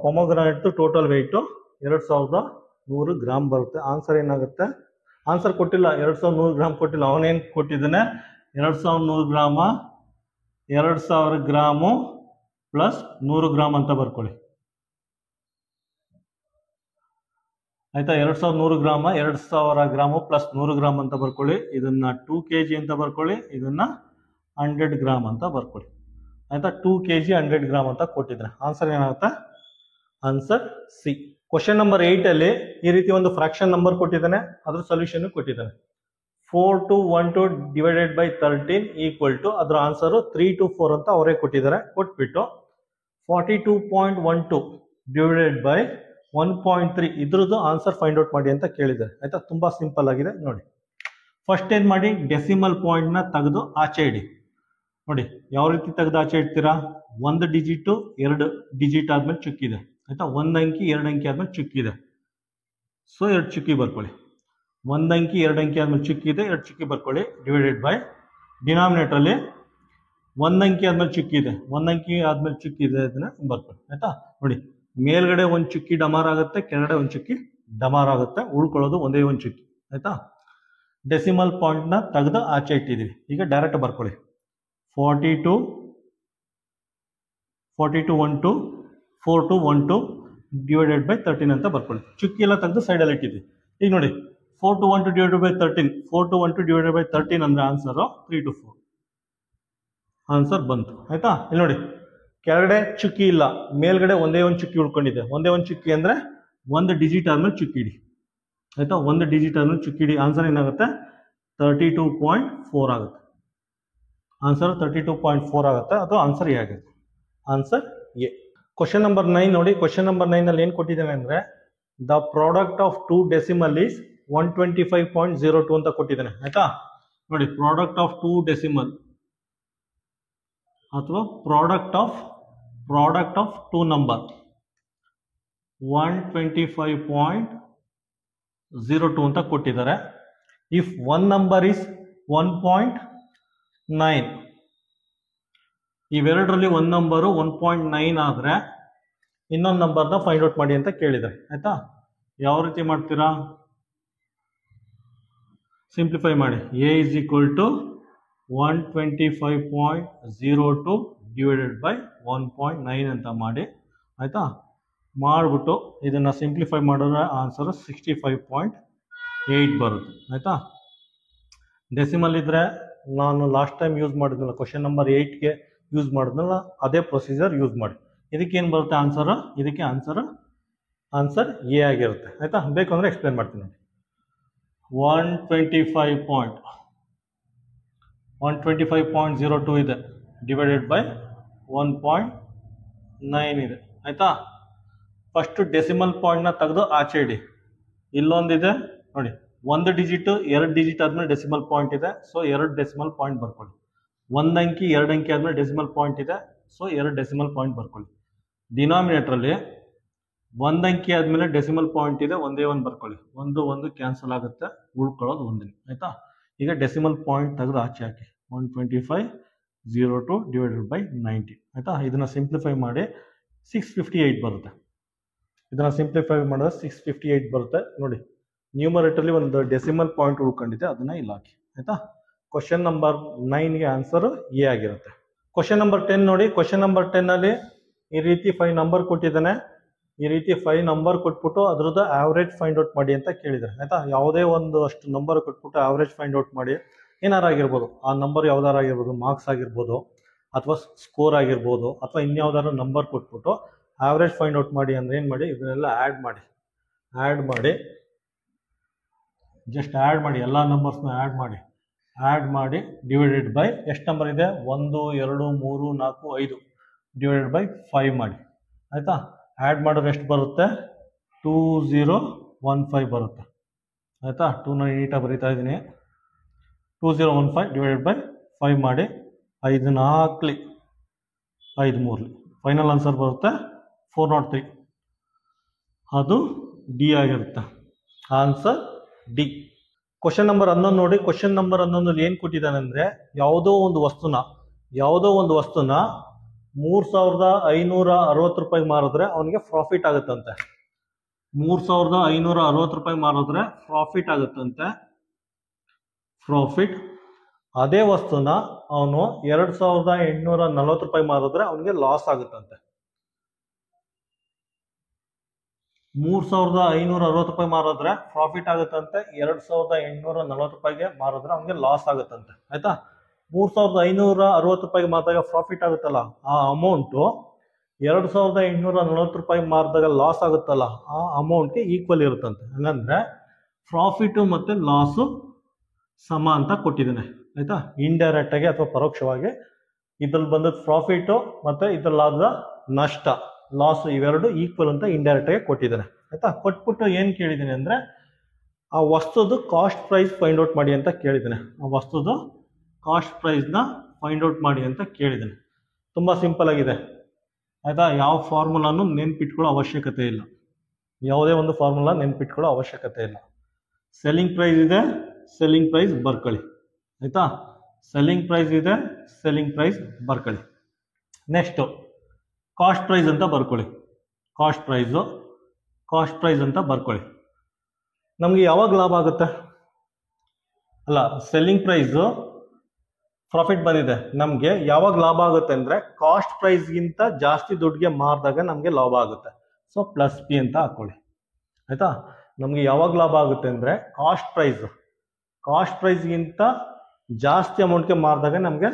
pomegranate total weight 2100 gram ಬರುತ್ತೆ. ಆನ್ಸರ್ ಏನಾಗುತ್ತೆ? ಆನ್ಸರ್ ಕೊಟ್ಟಿಲ್ಲ, 2100 ಗ್ರಾಮ್ ಕೊಟ್ಟಿಲ್ಲ. ಅವನೇನು ಕೊಟ್ಟಿದ್ದಾನೆ? 2100 ಗ್ರಾಮ 2000 ಗ್ರಾಮು ಪ್ಲಸ್ 100 ಗ್ರಾಮ್ ಅಂತ ಬರ್ಕೊಳ್ಳಿ. ಆಯ್ತಾ. 2100 ಗ್ರಾಮ 2000 ಗ್ರಾಮು ಪ್ಲಸ್ 100 ಗ್ರಾಮ್ ಅಂತ ಬರ್ಕೊಳ್ಳಿ. ಇದನ್ನ 2 kg ಅಂತ ಬರ್ಕೊಳ್ಳಿ. ಇದನ್ನ 100 ಗ್ರಾಮ್ ಅಂತ ಬರ್ಕೊಳ್ಳಿ. ಆಯ್ತಾ. 2 kg 100 ಗ್ರಾಮ್ ಅಂತ ಕೊಟ್ಟಿದ್ರೆ ಆನ್ಸರ್ ಏನಾಗುತ್ತೆ? Answer C. ಕ್ವಶನ್ ನಂಬರ್ 8 ಅಲ್ಲಿ ಈ ರೀತಿ ಒಂದು ಫ್ರಾಕ್ಷನ್ ನಂಬರ್ ಕೊಟ್ಟಿದ್ದಾನೆ, ಅದ್ರ ಸೊಲ್ಯೂಷನ್ ಕೊಟ್ಟಿದ್ದಾನೆ. 4 to 1 2 / 13 ಈಕ್ವಲ್ ಟು, ಅದ್ರ ಆನ್ಸರ್ 3 to 4 ಅಂತ ಅವರೇ ಕೊಟ್ಟಿದ್ದಾರೆ. ಕೊಟ್ಬಿಟ್ಟು 42.12 / 1.3 ಇದ್ರದ್ದು ಆನ್ಸರ್ ಫೈಂಡ್ ಔಟ್ ಮಾಡಿ ಅಂತ ಕೇಳಿದ್ದಾರೆ. ಆಯ್ತಾ. ತುಂಬಾ ಸಿಂಪಲ್ ಆಗಿದೆ ನೋಡಿ. ಫಸ್ಟ್ ಏನ್ ಮಾಡಿ, ಡೆಸಿಮಲ್ ಪಾಯಿಂಟ್ ನ ತೆಗೆದು ಆಚೆ ಇಡಿ. ನೋಡಿ ಯಾವ ರೀತಿ ತೆಗೆದು ಆಚೆ ಇಡ್ತೀರಾ, ಒಂದು ಡಿಜಿಟು ಎರಡು ಡಿಜಿಟ್ ಆದ್ಮೇಲೆ ಚುಕ್ಕಿದೆ ಆಯ್ತಾ, ಒಂದು ಅಂಕಿ ಎರಡು ಅಂಕಿ ಆದ್ಮೇಲೆ ಚುಕ್ಕಿದೆ, ಸೊ ಎರಡು ಚುಕ್ಕಿ ಬರ್ಕೊಳ್ಳಿ. ಒಂದು ಅಂಕಿ ಎರಡು ಅಂಕಿ ಆದ್ಮೇಲೆ ಚುಕ್ಕಿದೆ, ಎರಡು ಚುಕ್ಕಿ ಬರ್ಕೊಳ್ಳಿ, ಡಿವೈಡೆಡ್ ಬೈ ಡಿನಾಮಿನೇಟ್ರಲ್ಲಿ ಒಂದು ಅಂಕಿ ಆದ್ಮೇಲೆ ಚುಕ್ಕಿದೆ, ಒಂದು ಅಂಕಿ ಆದ್ಮೇಲೆ ಚುಕ್ಕಿದೆ ಅದನ್ನ ಬರ್ಕೊಳ್ಳಿ ಆಯ್ತಾ. ನೋಡಿ ಮೇಲ್ಗಡೆ ಒಂದು ಚುಕ್ಕಿ ಡಮಾರ್ ಆಗುತ್ತೆ, ಕೆಳಗಡೆ ಒಂದು ಚುಕ್ಕಿ ಡಮಾರ್ ಆಗುತ್ತೆ, ಉಳ್ಕೊಳ್ಳೋದು ಒಂದೇ ಒಂದು ಚುಕ್ಕಿ ಆಯ್ತಾ. ಡೆಸಿಮಲ್ ಪಾಯಿಂಟ್ನ ತೆಗೆದು ಆಚೆ ಇಟ್ಟಿದ್ದೀವಿ. ಈಗ ಡೈರೆಕ್ಟ್ ಬರ್ಕೊಳ್ಳಿ, 42 12 4 2 1 2 ಡಿವೈಡೆಡ್ ಬೈ 13 ಅಂತ ಬರ್ಕೊಳ್ಳಿ. ಚುಕ್ಕಿ ಎಲ್ಲ ತೆಗೆದು ಸೈಡಲ್ಲಿ ಇಟ್ಟಿದ್ದೀವಿ. ಈಗ ನೋಡಿ 4 2 1 2 ಡಿವೈಡೆಡ್ ಬೈ 13, 4 2 1 2 ಡಿವೈಡೆಡ್ ಬೈ 13 ಅಂದರೆ ಆನ್ಸರು 3 to 4 ಆನ್ಸರ್ ಬಂತು ಆಯ್ತಾ. ಇಲ್ಲಿ ನೋಡಿ ಕೆಳಗಡೆ ಚುಕ್ಕಿ ಇಲ್ಲ, ಮೇಲ್ಗಡೆ ಒಂದೇ ಒಂದು ಚುಕ್ಕಿ ಉಳ್ಕೊಂಡಿದೆ. ಒಂದೇ ಒಂದು ಚುಕ್ಕಿ ಅಂದರೆ ಒಂದು ಡಿಜಿಟ್ ಆದ್ಮೇಲೆ ಚುಕ್ಕಿ ಇಡಿ ಆಯ್ತಾ, ಒಂದು ಡಿಜಿಟ್ ಆದ್ಮೇಲೆ ಚುಕ್ಕಿ ಇಡಿ. ಆನ್ಸರ್ ಏನಾಗುತ್ತೆ 32.4 ಆಗುತ್ತೆ. ಆನ್ಸರ್ 32.4 ಆಗುತ್ತೆ, ಅದು ಆನ್ಸರ್ ಎ ಆಗುತ್ತೆ. Answer A. ಕ್ವಶನ್ ನಂಬರ್ 9 ನೋಡಿ. ಕ್ವಶನ್ ನಂಬರ್ 9 ಅಲ್ಲಿ ಏನು ಕೊಟ್ಟಿದ್ದಾನೆ ಅಂದರೆ the product of two decimal is 125.02 ಅಂತ ಕೊಟ್ಟಿದ್ದಾನೆ ಆಯ್ತಾ. ನೋಡಿ ಪ್ರಾಡಕ್ಟ್ ಆಫ್ ಟೂ ಡೆಸಿಮಲ್ ಅಥವಾ ಪ್ರಾಡಕ್ಟ್ ಆಫ್ ಟೂ ನಂಬರ್ 125.02 ಅಂತ ಕೊಟ್ಟಿದ್ದಾರೆ. ಇಫ್ ಒನ್ ನಂಬರ್ ಈಸ್ 1.9, ಇವೆರಡರಲ್ಲಿ ಒಂದು ನಂಬರು 1.9 ಆದರೆ ಇನ್ನೊಂದು ನಂಬರ್ನ ಫೈಂಡ್ ಔಟ್ ಮಾಡಿ ಅಂತ ಕೇಳಿದ್ದಾರೆ ಆಯ್ತಾ. ಯಾವ ರೀತಿ ಮಾಡ್ತೀರಾ, ಸಿಂಪ್ಲಿಫೈ ಮಾಡಿ. A is equal to 125.02 divided by 1.9 ಅಂತ ಮಾಡಿ ಆಯ್ತಾ. ಮಾಡಿಬಿಟ್ಟು ಇದನ್ನು ಸಿಂಪ್ಲಿಫೈ ಮಾಡಿದ್ರೆ ಆನ್ಸರು 65.8 ಬರುತ್ತೆ ಆಯ್ತಾ. ಡೆಸಿಮಲ್ ಇದ್ದರೆ ನಾನು ಲಾಸ್ಟ್ ಟೈಮ್ ಯೂಸ್ ಮಾಡಿದ್ನಲ್ಲ ಕ್ವಶನ್ ನಂಬರ್ 8ಗೆ ಯೂಸ್ ಮಾಡಿದ್ನಲ್ಲ ಅದೇ ಪ್ರೊಸೀಜರ್ ಯೂಸ್ ಮಾಡಿ. ಇದಕ್ಕೇನು ಬರುತ್ತೆ ಆನ್ಸರು, ಇದಕ್ಕೆ ಆನ್ಸರ್ ಎ ಆಗಿರುತ್ತೆ ಆಯ್ತಾ. ಬೇಕು ಅಂದರೆ ಎಕ್ಸ್ಪ್ಲೇನ್ ಮಾಡ್ತೀನಿ ನೋಡಿ. 125.02 ಇದೆ ಡಿವೈಡೆಡ್ ಬೈ 1.9 ಇದೆ ಆಯ್ತಾ. ಫಸ್ಟು ಡೆಸಿಮಲ್ ಪಾಯಿಂಟ್ನ ತೆಗೆದು ಆಚೆ ಇಡಿ. ಇಲ್ಲೊಂದಿದೆ ನೋಡಿ, ಒಂದು ಡಿಜಿಟು ಎರಡು ಡಿಜಿಟ್ ಆದ್ಮೇಲೆ ಡೆಸಿಮಲ್ ಪಾಯಿಂಟ್ ಇದೆ, ಸೊ ಎರಡು ಡೆಸಿಮಲ್ ಪಾಯಿಂಟ್ ಬರ್ಕೊಳ್ಳಿ. ಒಂದು ಅಂಕಿ ಎರಡು ಅಂಕಿ ಆದ್ಮೇಲೆ ಡೆಸಿಮಲ್ ಪಾಯಿಂಟ್ ಇದೆ, ಸೊ ಎರಡು ಡೆಸಿಮಲ್ ಪಾಯಿಂಟ್ ಬರ್ಕೊಳ್ಳಿ. ಡಿನಾಮಿನೇಟ್ರಲ್ಲಿ ಒಂದು ಅಂಕಿ ಆದಮೇಲೆ ಡೆಸಿಮಲ್ ಪಾಯಿಂಟ್ ಇದೆ, ಒಂದೇ ಒಂದು ಬರ್ಕೊಳ್ಳಿ. ಒಂದು ಕ್ಯಾನ್ಸಲ್ ಆಗುತ್ತೆ, ಉಳ್ಕೊಳ್ಳೋದು ಒಂದಿನ ಆಯ್ತಾ. ಈಗ ಡೆಸಿಮಲ್ ಪಾಯಿಂಟ್ ತೆಗೆದು ಆಚೆ ಹಾಕಿ 125.02 ಡಿವೈಡೆಡ್ ಬೈ 90 ಆಯ್ತಾ. ಇದನ್ನು ಸಿಂಪ್ಲಿಫೈ ಮಾಡಿ 658 ಬರುತ್ತೆ. ಇದನ್ನು ಸಿಂಪ್ಲಿಫೈ ಮಾಡಿದ್ರೆ 658 ಬರುತ್ತೆ ನೋಡಿ. ನ್ಯೂಮರೇಟರ್ಲಿ ಒಂದು ಡೆಸಿಮಲ್ ಪಾಯಿಂಟ್ ಉಳ್ಕೊಂಡಿದೆ, ಅದನ್ನ ಇಲ್ಲಿ ಹಾಕಿ ಆಯ್ತಾ. ಕ್ವಶನ್ ನಂಬರ್ 9ಗೆ ಆನ್ಸರ್ ಎ ಆಗಿರುತ್ತೆ. ಕ್ವಶನ್ ನಂಬರ್ 10 ನೋಡಿ. ಕ್ವಶನ್ ನಂಬರ್ 10 ಅಲ್ಲಿ ಈ ರೀತಿ 5 ನಂಬರ್ ಕೊಟ್ಟಿದ್ದಾನೆ. ಈ ರೀತಿ 5 ನಂಬರ್ ಕೊಟ್ಬಿಟ್ಟು ಅದ್ರದ್ದು ಆವ್ರೇಜ್ ಫೈಂಡ್ ಔಟ್ ಮಾಡಿ ಅಂತ ಕೇಳಿದ್ದಾರೆ ಆಯ್ತಾ. ಯಾವುದೇ ಒಂದು ಅಷ್ಟು ನಂಬರ್ ಕೊಟ್ಬಿಟ್ಟು ಆವ್ರೇಜ್ ಫೈಂಡ್ ಔಟ್ ಮಾಡಿ, ಏನಾರಾಗಿರ್ಬೋದು ಆ ನಂಬರ್ ಯಾವ್ದಾರಾಗಿರ್ಬೋದು, ಮಾರ್ಕ್ಸ್ ಆಗಿರ್ಬೋದು ಅಥವಾ ಸ್ಕೋರ್ ಆಗಿರ್ಬೋದು ಅಥವಾ ಇನ್ಯಾವ್ದಾರು ನಂಬರ್ ಕೊಟ್ಬಿಟ್ಟು ಆವ್ರೇಜ್ ಫೈಂಡ್ ಔಟ್ ಮಾಡಿ ಅಂದರೆ ಏನು ಮಾಡಿ, ಇದನ್ನೆಲ್ಲ ಆ್ಯಡ್ ಮಾಡಿ ಜಸ್ಟ್ ಆ್ಯಡ್ ಮಾಡಿ, ಎಲ್ಲ ನಂಬರ್ಸ್ನ ಆ್ಯಡ್ ಮಾಡಿ ಡಿವೈಡೆಡ್ ಬೈ ಎಷ್ಟು ನಂಬರ್ ಇದೆ 1 2 3 4 5 ಡಿವೈಡೆಡ್ ಬೈ 5 ಮಾಡಿ ಆಯಿತಾ. ಆ್ಯಡ್ ಮಾಡಿದ್ರೆ ಎಷ್ಟು ಬರುತ್ತೆ 2015 ಬರುತ್ತೆ ಆಯಿತಾ. 2ನ ನೀಟಾಗಿ ಬರೀತಾ ಇದ್ದೀನಿ. 2015 ಡಿವೈಡೆಡ್ ಬೈ 5 ಮಾಡಿ 5 4 5 3 ಫೈನಲ್ ಆನ್ಸರ್ ಬರುತ್ತೆ 403. ಅದು ಡಿ ಆಗಿರುತ್ತೆ. Answer D. ಕ್ವಶನ್ ನಂಬರ್ 11 ನೋಡಿ. ಕ್ವಶನ್ ನಂಬರ್ 11 ಏನು ಕೊಟ್ಟಿದ್ದಾನೆ ಅಂದರೆ ಯಾವುದೋ ಒಂದು ವಸ್ತುನ 3560 ರೂಪಾಯಿ ಮಾರಿದ್ರೆ ಅವನಿಗೆ ಪ್ರಾಫಿಟ್ ಆಗುತ್ತಂತೆ. 3560 ರೂಪಾಯಿ ಮಾರಿದ್ರೆ ಪ್ರಾಫಿಟ್ ಆಗುತ್ತಂತೆ. ಪ್ರಾಫಿಟ್. ಅದೇ ವಸ್ತುನ ಅವನು 2840 ರೂಪಾಯಿ ಮಾರಿದ್ರೆ ಅವನಿಗೆ ಲಾಸ್ ಆಗುತ್ತಂತೆ. 3560 ರೂಪಾಯಿ ಮಾರಿದ್ರೆ ಪ್ರಾಫಿಟ್ ಆಗುತ್ತಂತೆ, 2840 ರೂಪಾಯಿಗೆ ಮಾರಿದ್ರೆ ಅವನಿಗೆ ಲಾಸ್ ಆಗುತ್ತಂತೆ ಆಯ್ತಾ. 3560 ರೂಪಾಯಿಗೆ ಮಾರಿದಾಗ ಪ್ರಾಫಿಟ್ ಆಗುತ್ತಲ್ಲ, ಆ ಅಮೌಂಟು 2840 ರೂಪಾಯಿ ಮಾರಿದಾಗ ಲಾಸ್ ಆಗುತ್ತಲ್ಲ, ಆ ಅಮೌಂಟ್ಗೆ ಈಕ್ವಲ್ ಇರುತ್ತಂತೆ. ಹಂಗಂದ್ರೆ ಪ್ರಾಫಿಟು ಮತ್ತು ಲಾಸು ಸಮ ಅಂತ ಕೊಟ್ಟಿದ್ದಾನೆ ಆಯ್ತಾ. ಇಂಡೈರೆಕ್ಟ್ ಆಗಿ ಅಥವಾ ಪರೋಕ್ಷವಾಗಿ ಇದ್ರಲ್ಲಿ ಬಂದದ್ದು ಪ್ರಾಫಿಟು ಮತ್ತು ಇದ್ರಲ್ಲಾದ ನಷ್ಟ ಲಾಸ್ ಇವೆರಡು ಈಕ್ವಲ್ ಅಂತ ಇಂಡೈರೆಕ್ಟ್ ಆಗಿ ಕೊಟ್ಟಿದ್ದಾನೆ ಆಯ್ತಾ. ಕೊಟ್ಬಿಟ್ಟು ಏನು ಕೇಳಿದ್ದೀನಿ ಅಂದರೆ ಆ ವಸ್ತುದು ಕಾಸ್ಟ್ ಪ್ರೈಸ್ ಫೈಂಡ್ ಔಟ್ ಮಾಡಿ ಅಂತ ಕೇಳಿದ್ದಾನೆ. ಆ ವಸ್ತುದು ಕಾಸ್ಟ್ ಪ್ರೈಸ್ನ ಫೈಂಡ್ ಔಟ್ ಮಾಡಿ ಅಂತ ಕೇಳಿದ್ದೇನೆ. ತುಂಬ ಸಿಂಪಲ್ ಆಗಿದೆ ಆಯಿತಾ. ಯಾವ ಫಾರ್ಮುಲಾನು ನೆನ್ಪಿಟ್ಕೊಳ್ಳೋ ಅವಶ್ಯಕತೆ ಇಲ್ಲ, ಯಾವುದೇ ಒಂದು ಫಾರ್ಮುಲಾ ನೆನ್ಪಿಟ್ಕೊಳ್ಳೋ ಅವಶ್ಯಕತೆ ಇಲ್ಲ. ಸೆಲ್ಲಿಂಗ್ ಪ್ರೈಸ್ ಇದೆ, ಸೆಲ್ಲಿಂಗ್ ಪ್ರೈಸ್ ಬರ್ಕೊಳ್ಳಿ ಆಯಿತಾ. ಸೆಲ್ಲಿಂಗ್ ಪ್ರೈಸ್ ಇದೆ, ಸೆಲ್ಲಿಂಗ್ ಪ್ರೈಸ್ ಬರ್ಕೊಳ್ಳಿ. ನೆಕ್ಸ್ಟು ಕಾಸ್ಟ್ ಪ್ರೈಸ್ ಅಂತ ಬರ್ಕೊಳ್ಳಿ. ಕಾಸ್ಟ್ ಪ್ರೈಸ್ ಅಂತ ಬರ್ಕೊಳ್ಳಿ. ನಮಗೆ ಯಾವಾಗ ಲಾಭ ಆಗುತ್ತೆ? ಅಲ್ಲ, ಸೆಲ್ಲಿಂಗ್ ಪ್ರೈಸು ಪ್ರಾಫಿಟ್ ಬಂದಿದೆ, ನಮಗೆ ಯಾವಾಗ ಲಾಭ ಆಗುತ್ತೆ ಅಂದರೆ ಕಾಸ್ಟ್ ಪ್ರೈಸ್ಗಿಂತ ಜಾಸ್ತಿ ದುಡ್ಡಿಗೆ ಮಾರಿದಾಗ ನಮಗೆ ಲಾಭ ಆಗುತ್ತೆ. ಸೊ ಪ್ಲಸ್ ಪಿ ಅಂತ ಹಾಕ್ಕೊಳ್ಳಿ ಆಯಿತಾ. ನಮಗೆ ಯಾವಾಗ ಲಾಭ ಆಗುತ್ತೆ ಅಂದರೆ ಕಾಸ್ಟ್ ಪ್ರೈಸ್ಗಿಂತ ಜಾಸ್ತಿ ಅಮೌಂಟ್ಗೆ ಮಾರಿದಾಗ ನಮಗೆ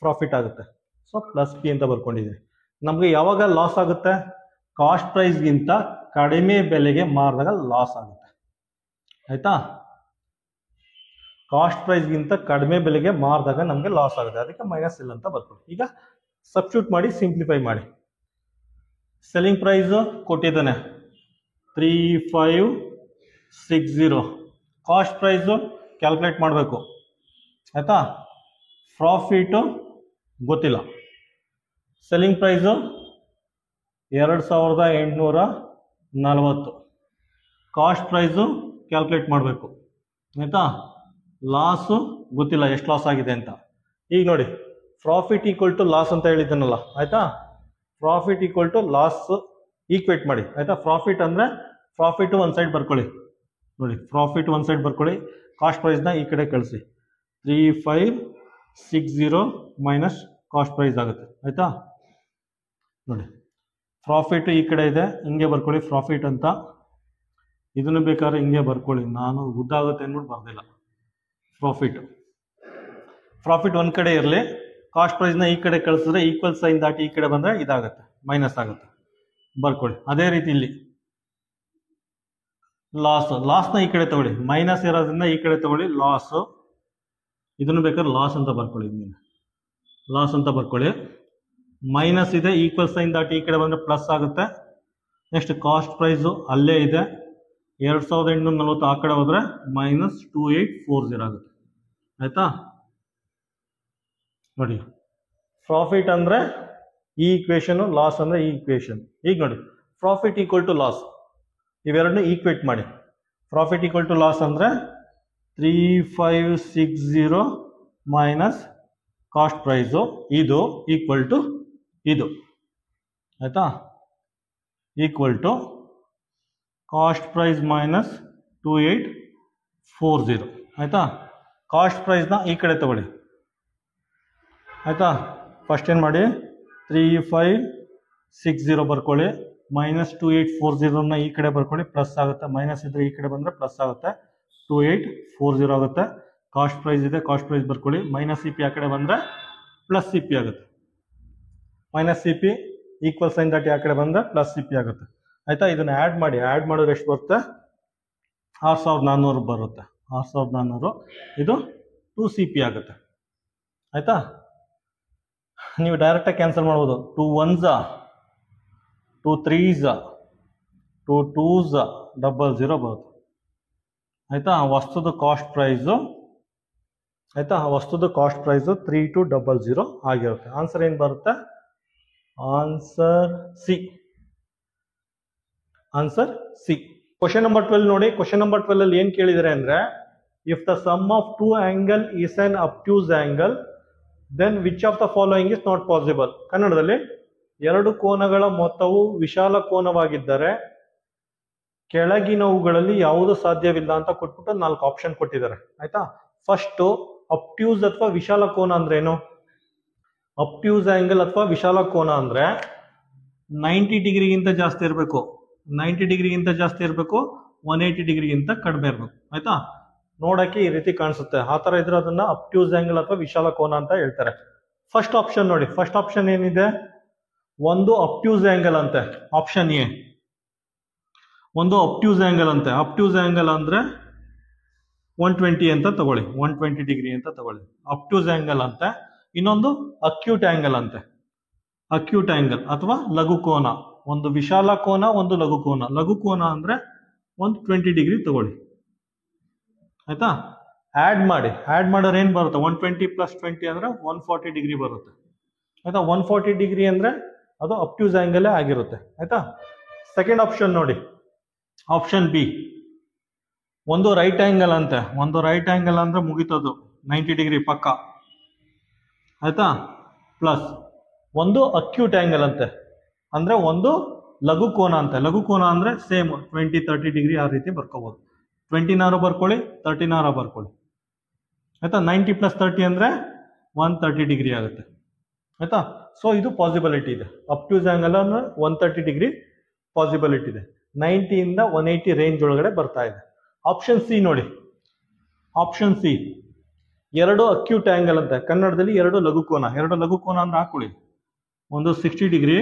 ಪ್ರಾಫಿಟ್ ಆಗುತ್ತೆ. ಸೊ ಪ್ಲಸ್ ಪಿ ಅಂತ ಬರ್ಕೊಂಡಿದ್ದೀನಿ. ನಮಗೆ ಯಾವಾಗ ಲಾಸ್ ಆಗುತ್ತೆ? ಕಾಸ್ಟ್ ಪ್ರೈಸ್ಗಿಂತ ಕಡಿಮೆ ಬೆಲೆಗೆ ಮಾರಿದಾಗ ಲಾಸ್ ಆಗುತ್ತೆ ಆಯಿತಾ. ಕಾಸ್ಟ್ ಪ್ರೈಸ್ಗಿಂತ ಕಡಿಮೆ ಬೆಲೆಗೆ ಮಾರಿದಾಗ ನಮಗೆ ಲಾಸ್ ಆಗುತ್ತೆ, ಅದಕ್ಕೆ ಮೈನಸ್ ಇಲ್ಲ ಅಂತ ಬರ್ಕೊಳ್ಳಿ. ಈಗ ಸಬ್ಸ್ಟಿಟ್ಯೂಟ್ ಮಾಡಿ ಸಿಂಪ್ಲಿಫೈ ಮಾಡಿ. ಸೆಲ್ಲಿಂಗ್ ಪ್ರೈಸು ಕೊಟ್ಟಿದ್ದಾನೆ 3560. ಕಾಸ್ಟ್ ಪ್ರೈಸು ಕ್ಯಾಲ್ಕುಲೇಟ್ ಮಾಡಬೇಕು ಆಯಿತಾ. ಪ್ರಾಫಿಟು ಗೊತ್ತಿಲ್ಲ. Selling price 2840. Cost price calculate ಮಾಡಬೇಕು ಆಯಿತಾ. ಲಾಸು ಗೊತ್ತಿಲ್ಲ ಎಷ್ಟು ಲಾಸ್ ಆಗಿದೆ ಅಂತ. ಈಗ ನೋಡಿ, ಪ್ರಾಫಿಟ್ ಈಕ್ವಲ್ ಟು ಲಾಸ್ ಅಂತ ಹೇಳಿದ್ದಾನಲ್ಲ ಆಯಿತಾ. Profit equal to loss equate ಮಾಡಿ ಆಯಿತಾ. ಪ್ರಾಫಿಟ್ ಅಂದರೆ ಪ್ರಾಫಿಟ್ ಒಂದು ಸೈಡ್ ಬರ್ಕೊಳ್ಳಿ ನೋಡಿ, ಪ್ರಾಫಿಟ್ ಒಂದು ಸೈಡ್ ಬರ್ಕೊಳ್ಳಿ, ಕಾಸ್ಟ್ ಪ್ರೈಸ್ನ ಈ ಕಡೆ ಕಳಿಸಿ. 3560 ಮೈನಸ್ ಕಾಸ್ಟ್ ಪ್ರೈಸ್ ಆಗುತ್ತೆ ಆಯಿತಾ. ನೋಡಿ, ಪ್ರಾಫಿಟ್ ಈ ಕಡೆ ಇದೆ, ಹಿಂಗೆ ಬರ್ಕೊಳ್ಳಿ ಪ್ರಾಫಿಟ್ ಅಂತ. ಇದನ್ನು ಬೇಕಾದ್ರೆ ಹಿಂಗೆ ಬರ್ಕೊಳ್ಳಿ, ನಾನು ಉದ್ದಾಗುತ್ತೆ ಅಂದ್ಬಿಟ್ಟು ಬರ್ದಿಲ್ಲ. ಪ್ರಾಫಿಟ್ ಒಂದು ಕಡೆ ಇರಲಿ, ಕಾಸ್ಟ್ ಪ್ರೈಸ್ನ ಈ ಕಡೆ ಕಳಿಸಿದ್ರೆ ಈಕ್ವಲ್ ಸೈನ್ ದಾಟಿ ಈ ಕಡೆ ಬಂದರೆ ಇದಾಗುತ್ತೆ, ಮೈನಸ್ ಆಗುತ್ತೆ, ಬರ್ಕೊಳ್ಳಿ. ಅದೇ ರೀತಿ ಇಲ್ಲಿ ಲಾಸ್ನ ಈ ಕಡೆ ತಗೊಳ್ಳಿ, ಮೈನಸ್ ಇರೋದ್ರಿಂದ ಈ ಕಡೆ ತಗೊಳ್ಳಿ ಲಾಸು. ಇದನ್ನು ಬೇಕಾದ್ರೆ ಲಾಸ್ ಅಂತ ಬರ್ಕೊಳ್ಳಿ, ಲಾಸ್ ಅಂತ ಬರ್ಕೊಳ್ಳಿ. ಮೈನಸ್ ಇದೆ, ಈಕ್ವಲ್ ಸೈನ್ ದಾಟಿ ಈ ಕಡೆ ಬಂದರೆ ಪ್ಲಸ್ ಆಗುತ್ತೆ. ನೆಕ್ಸ್ಟ್ ಕಾಸ್ಟ್ ಪ್ರೈಸು ಅಲ್ಲೇ ಇದೆ, 2840 ಆ ಕಡೆ ಹೋದರೆ ಮೈನಸ್ 2840 ಆಗುತ್ತೆ ಆಯಿತಾ. ನೋಡಿ, ಪ್ರಾಫಿಟ್ ಅಂದರೆ ಈ ಈಕ್ವೇಷನು, ಲಾಸ್ ಅಂದರೆ ಈ ಈಕ್ವೇಷನ್. ಈಗ ನೋಡಿ, ಪ್ರಾಫಿಟ್ ಈಕ್ವಲ್ ಟು ಲಾಸ್ ಇವೆರಡನ್ನೂ ಈಕ್ವೇಟ್ ಮಾಡಿ. ಪ್ರಾಫಿಟ್ ಈಕ್ವಲ್ ಟು ಲಾಸ್ ಅಂದರೆ 3560 ಮೈನಸ್ ಕಾಸ್ಟ್ ಪ್ರೈಸು, ಇದು ಈಕ್ವಲ್ ಟು ಇದು ಆಯಿತಾ. Equal to cost price minus 2840 ಆಯಿತಾ. ಕಾಸ್ಟ್ ಪ್ರೈಸ್ನ ಈ ಕಡೆ ತಗೊಳ್ಳಿ ಆಯಿತಾ. ಫಸ್ಟ್ ಏನು ಮಾಡಿ, 3560 ಬರ್ಕೊಳ್ಳಿ, ಮೈನಸ್ 2840ನ ಈ ಕಡೆ ಬರ್ಕೊಳ್ಳಿ, ಪ್ಲಸ್ ಆಗುತ್ತೆ. ಮೈನಸ್ ಇದ್ರೆ ಈ ಕಡೆ ಬಂದರೆ ಪ್ಲಸ್ ಆಗುತ್ತೆ, 2840 ಆಗುತ್ತೆ. ಕಾಸ್ಟ್ ಪ್ರೈಸ್ ಇದೆ, ಕಾಸ್ಟ್ ಪ್ರೈಸ್ ಬರ್ಕೊಳ್ಳಿ, ಮೈನಸ್ ಸಿ ಪಿ ಆ ಕಡೆ ಬಂದರೆ ಪ್ಲಸ್ ಸಿ ಪಿ ಆಗುತ್ತೆ. Minus C P equal sign ದಾಟಿ ಆ ಕಡೆ ಬಂದರೆ ಪ್ಲಸ್ ಸಿ ಪಿ ಆಗುತ್ತೆ ಆಯಿತಾ. ಇದನ್ನು ಆ್ಯಡ್ ಮಾಡಿದ್ರೆ ಎಷ್ಟು ಬರುತ್ತೆ? 6400 ಬರುತ್ತೆ. 6400 ಇದು 2 ಸಿ ಪಿ ಆಗುತ್ತೆ ಆಯಿತಾ. ನೀವು ಡೈರೆಕ್ಟಾಗಿ ಕ್ಯಾನ್ಸಲ್ ಮಾಡ್ಬೋದು. 2 1s 2 3s 2 2s 00 ಬರುತ್ತೆ ಆಯಿತಾ. ವಸ್ತುದ ಕಾಸ್ಟ್ ಪ್ರೈಸು ಆಯಿತಾ, ವಸ್ತುದ ಕಾಸ್ಟ್ ಪ್ರೈಸು 3200 ಆಗಿರುತ್ತೆ. ಆನ್ಸರ್ ಏನು ಬರುತ್ತೆ? Answer C. Answer C. Question number 12 ನೋಡಿ. ಕ್ವಶನ್ ನಂಬರ್ 12 ಅಲ್ಲಿ ಏನು ಕೇಳಿದರೆ ಅಂದರೆ, if the sum of 2 angle is an obtuse angle then which of the following is not possible. ಕನ್ನಡದಲ್ಲಿ, ಎರಡು ಕೋನಗಳ ಮೊತ್ತವು ವಿಶಾಲ ಕೋನವಾಗಿದ್ದರೆ ಕೆಳಗಿನವುಗಳಲ್ಲಿ ಯಾವುದು ಸಾಧ್ಯವಿಲ್ಲ ಅಂತ ಕೊಟ್ಬಿಟ್ಟು 4 ಆಪ್ಷನ್ ಕೊಟ್ಟಿದ್ದಾರೆ ಆಯ್ತಾ. ಫಸ್ಟ್ ಅಬ್ಟ್ಯೂಸ್ ಅಥವಾ ವಿಶಾಲ ಕೋನ ಅಂದ್ರೆ ಏನು? ಅಬ್ಟ್ಯೂಸ್ ಆಂಗಲ್ ಅಥವಾ ವಿಶಾಲ ಕೋನ ಅಂದ್ರೆ 90 ಡಿಗ್ರಿಗಿಂತ ಜಾಸ್ತಿ ಇರಬೇಕು, 90 ಡಿಗ್ರಿಗಿಂತ ಜಾಸ್ತಿ ಇರಬೇಕು, 180 ಡಿಗ್ರಿಗಿಂತ ಕಡಿಮೆ ಇರಬೇಕು ಆಯ್ತಾ. ನೋಡಕ್ಕೆ ಈ ರೀತಿ ಕಾಣಿಸುತ್ತೆ. ಆ ತರ ಇದ್ರೆ ಅದನ್ನ ಅಬ್ಟ್ಯೂಸ್ ಆಂಗಲ್ ಅಥವಾ ವಿಶಾಲ ಕೋನ ಅಂತ ಹೇಳ್ತಾರೆ. ಫಸ್ಟ್ ಆಪ್ಷನ್ ನೋಡಿ, ಫಸ್ಟ್ ಆಪ್ಷನ್ ಏನಿದೆ? ಒಂದು ಅಬ್ಟ್ಯೂಸ್ ಆಂಗಲ್ ಅಂತೆ, ಆಪ್ಷನ್ ಎ. ಒಂದು ಅಬ್ಟ್ಯೂಸ್ ಆಂಗಲ್ ಅಂತೆ. ಅಬ್ಟ್ಯೂಸ್ ಆಂಗಲ್ ಅಂದ್ರೆ 120 ಅಂತ ತಗೊಳ್ಳಿ, 120 ಡಿಗ್ರಿ ಅಂತ ತಗೊಳ್ಳಿ, ಅಬ್ಟ್ಯೂಸ್ ಆಂಗಲ್ ಅಂತೆ. ಇನ್ನೊಂದು ಅಕ್ಯೂಟ್ ಆಂಗಲ್ ಅಂತೆ, ಅಕ್ಯೂಟ್ ಆಂಗಲ್ ಅಥವಾ ಲಘು ಕೋನ. ಒಂದು ವಿಶಾಲ ಕೋನ, ಒಂದು ಲಘು ಕೋನ. ಲಘು ಕೋನ ಅಂದ್ರೆ ಒಂದು 20 ಡಿಗ್ರಿ ತಗೊಳ್ಳಿ ಆಯ್ತಾ. ಆ್ಯಡ್ ಮಾಡಿದ್ರೆ ಏನು ಬರುತ್ತೆ 120 + 20 ಅಂದರೆ 140 ಡಿಗ್ರಿ ಬರುತ್ತೆ ಆಯಿತಾ 140 ಡಿಗ್ರಿ ಅಂದರೆ ಅದು ಅಬ್ಟ್ಯೂಸ್ ಆ್ಯಂಗಲೇ ಆಗಿರುತ್ತೆ ಆಯಿತಾ ಸೆಕೆಂಡ್ ಆಪ್ಷನ್ ನೋಡಿ ಆಪ್ಷನ್ ಬಿ ಒಂದು ರೈಟ್ ಆ್ಯಂಗಲ್ ಅಂತೆ ಒಂದು ರೈಟ್ ಆ್ಯಂಗಲ್ ಅಂದರೆ ಮುಗಿತದು 90 ಡಿಗ್ರಿ ಪಕ್ಕ ಆಯಿತಾ ಪ್ಲಸ್ ಒಂದು ಅಕ್ಯೂಟ್ ಆ್ಯಂಗಲ್ ಅಂತೆ ಅಂದರೆ ಒಂದು ಲಘು ಕೋನ ಅಂತೆ ಲಘು ಕೋನ ಅಂದರೆ ಸೇಮ್ 20-30 ಡಿಗ್ರಿ ಆ ರೀತಿ ಬರ್ಕೋಬೋದು 20ನಾರು ಬರ್ಕೊಳ್ಳಿ 30ನಾರು ಬರ್ಕೊಳ್ಳಿ ಆಯಿತಾ 90 + 30 ಅಂದರೆ 130 ಡಿಗ್ರಿ ಆಗುತ್ತೆ ಆಯಿತಾ ಸೊ ಇದು ಪಾಸಿಬಿಲಿಟಿ ಇದೆ ಅಬ್ಟ್ಯೂಸ್ ಆ್ಯಂಗಲ್ ಅಂದರೆ 130 ಡಿಗ್ರಿ ಪಾಸಿಬಿಲಿಟಿ ಇದೆ 90ಇಂದ 180 ರೇಂಜ್ ಒಳಗಡೆ ಬರ್ತಾ ಇದೆ ಆಪ್ಷನ್ ಸಿ ನೋಡಿ ಆಪ್ಷನ್ ಸಿ ಎರಡು ಅಕ್ಯೂಟ್ ಆ್ಯಂಗಲ್ ಅಂತ ಕನ್ನಡದಲ್ಲಿ ಎರಡು ಲಘು ಕೋನ ಅಂದ್ರೆ ಹಾಕೊಳ್ಳಿ ಒಂದು 60 ಡಿಗ್ರಿ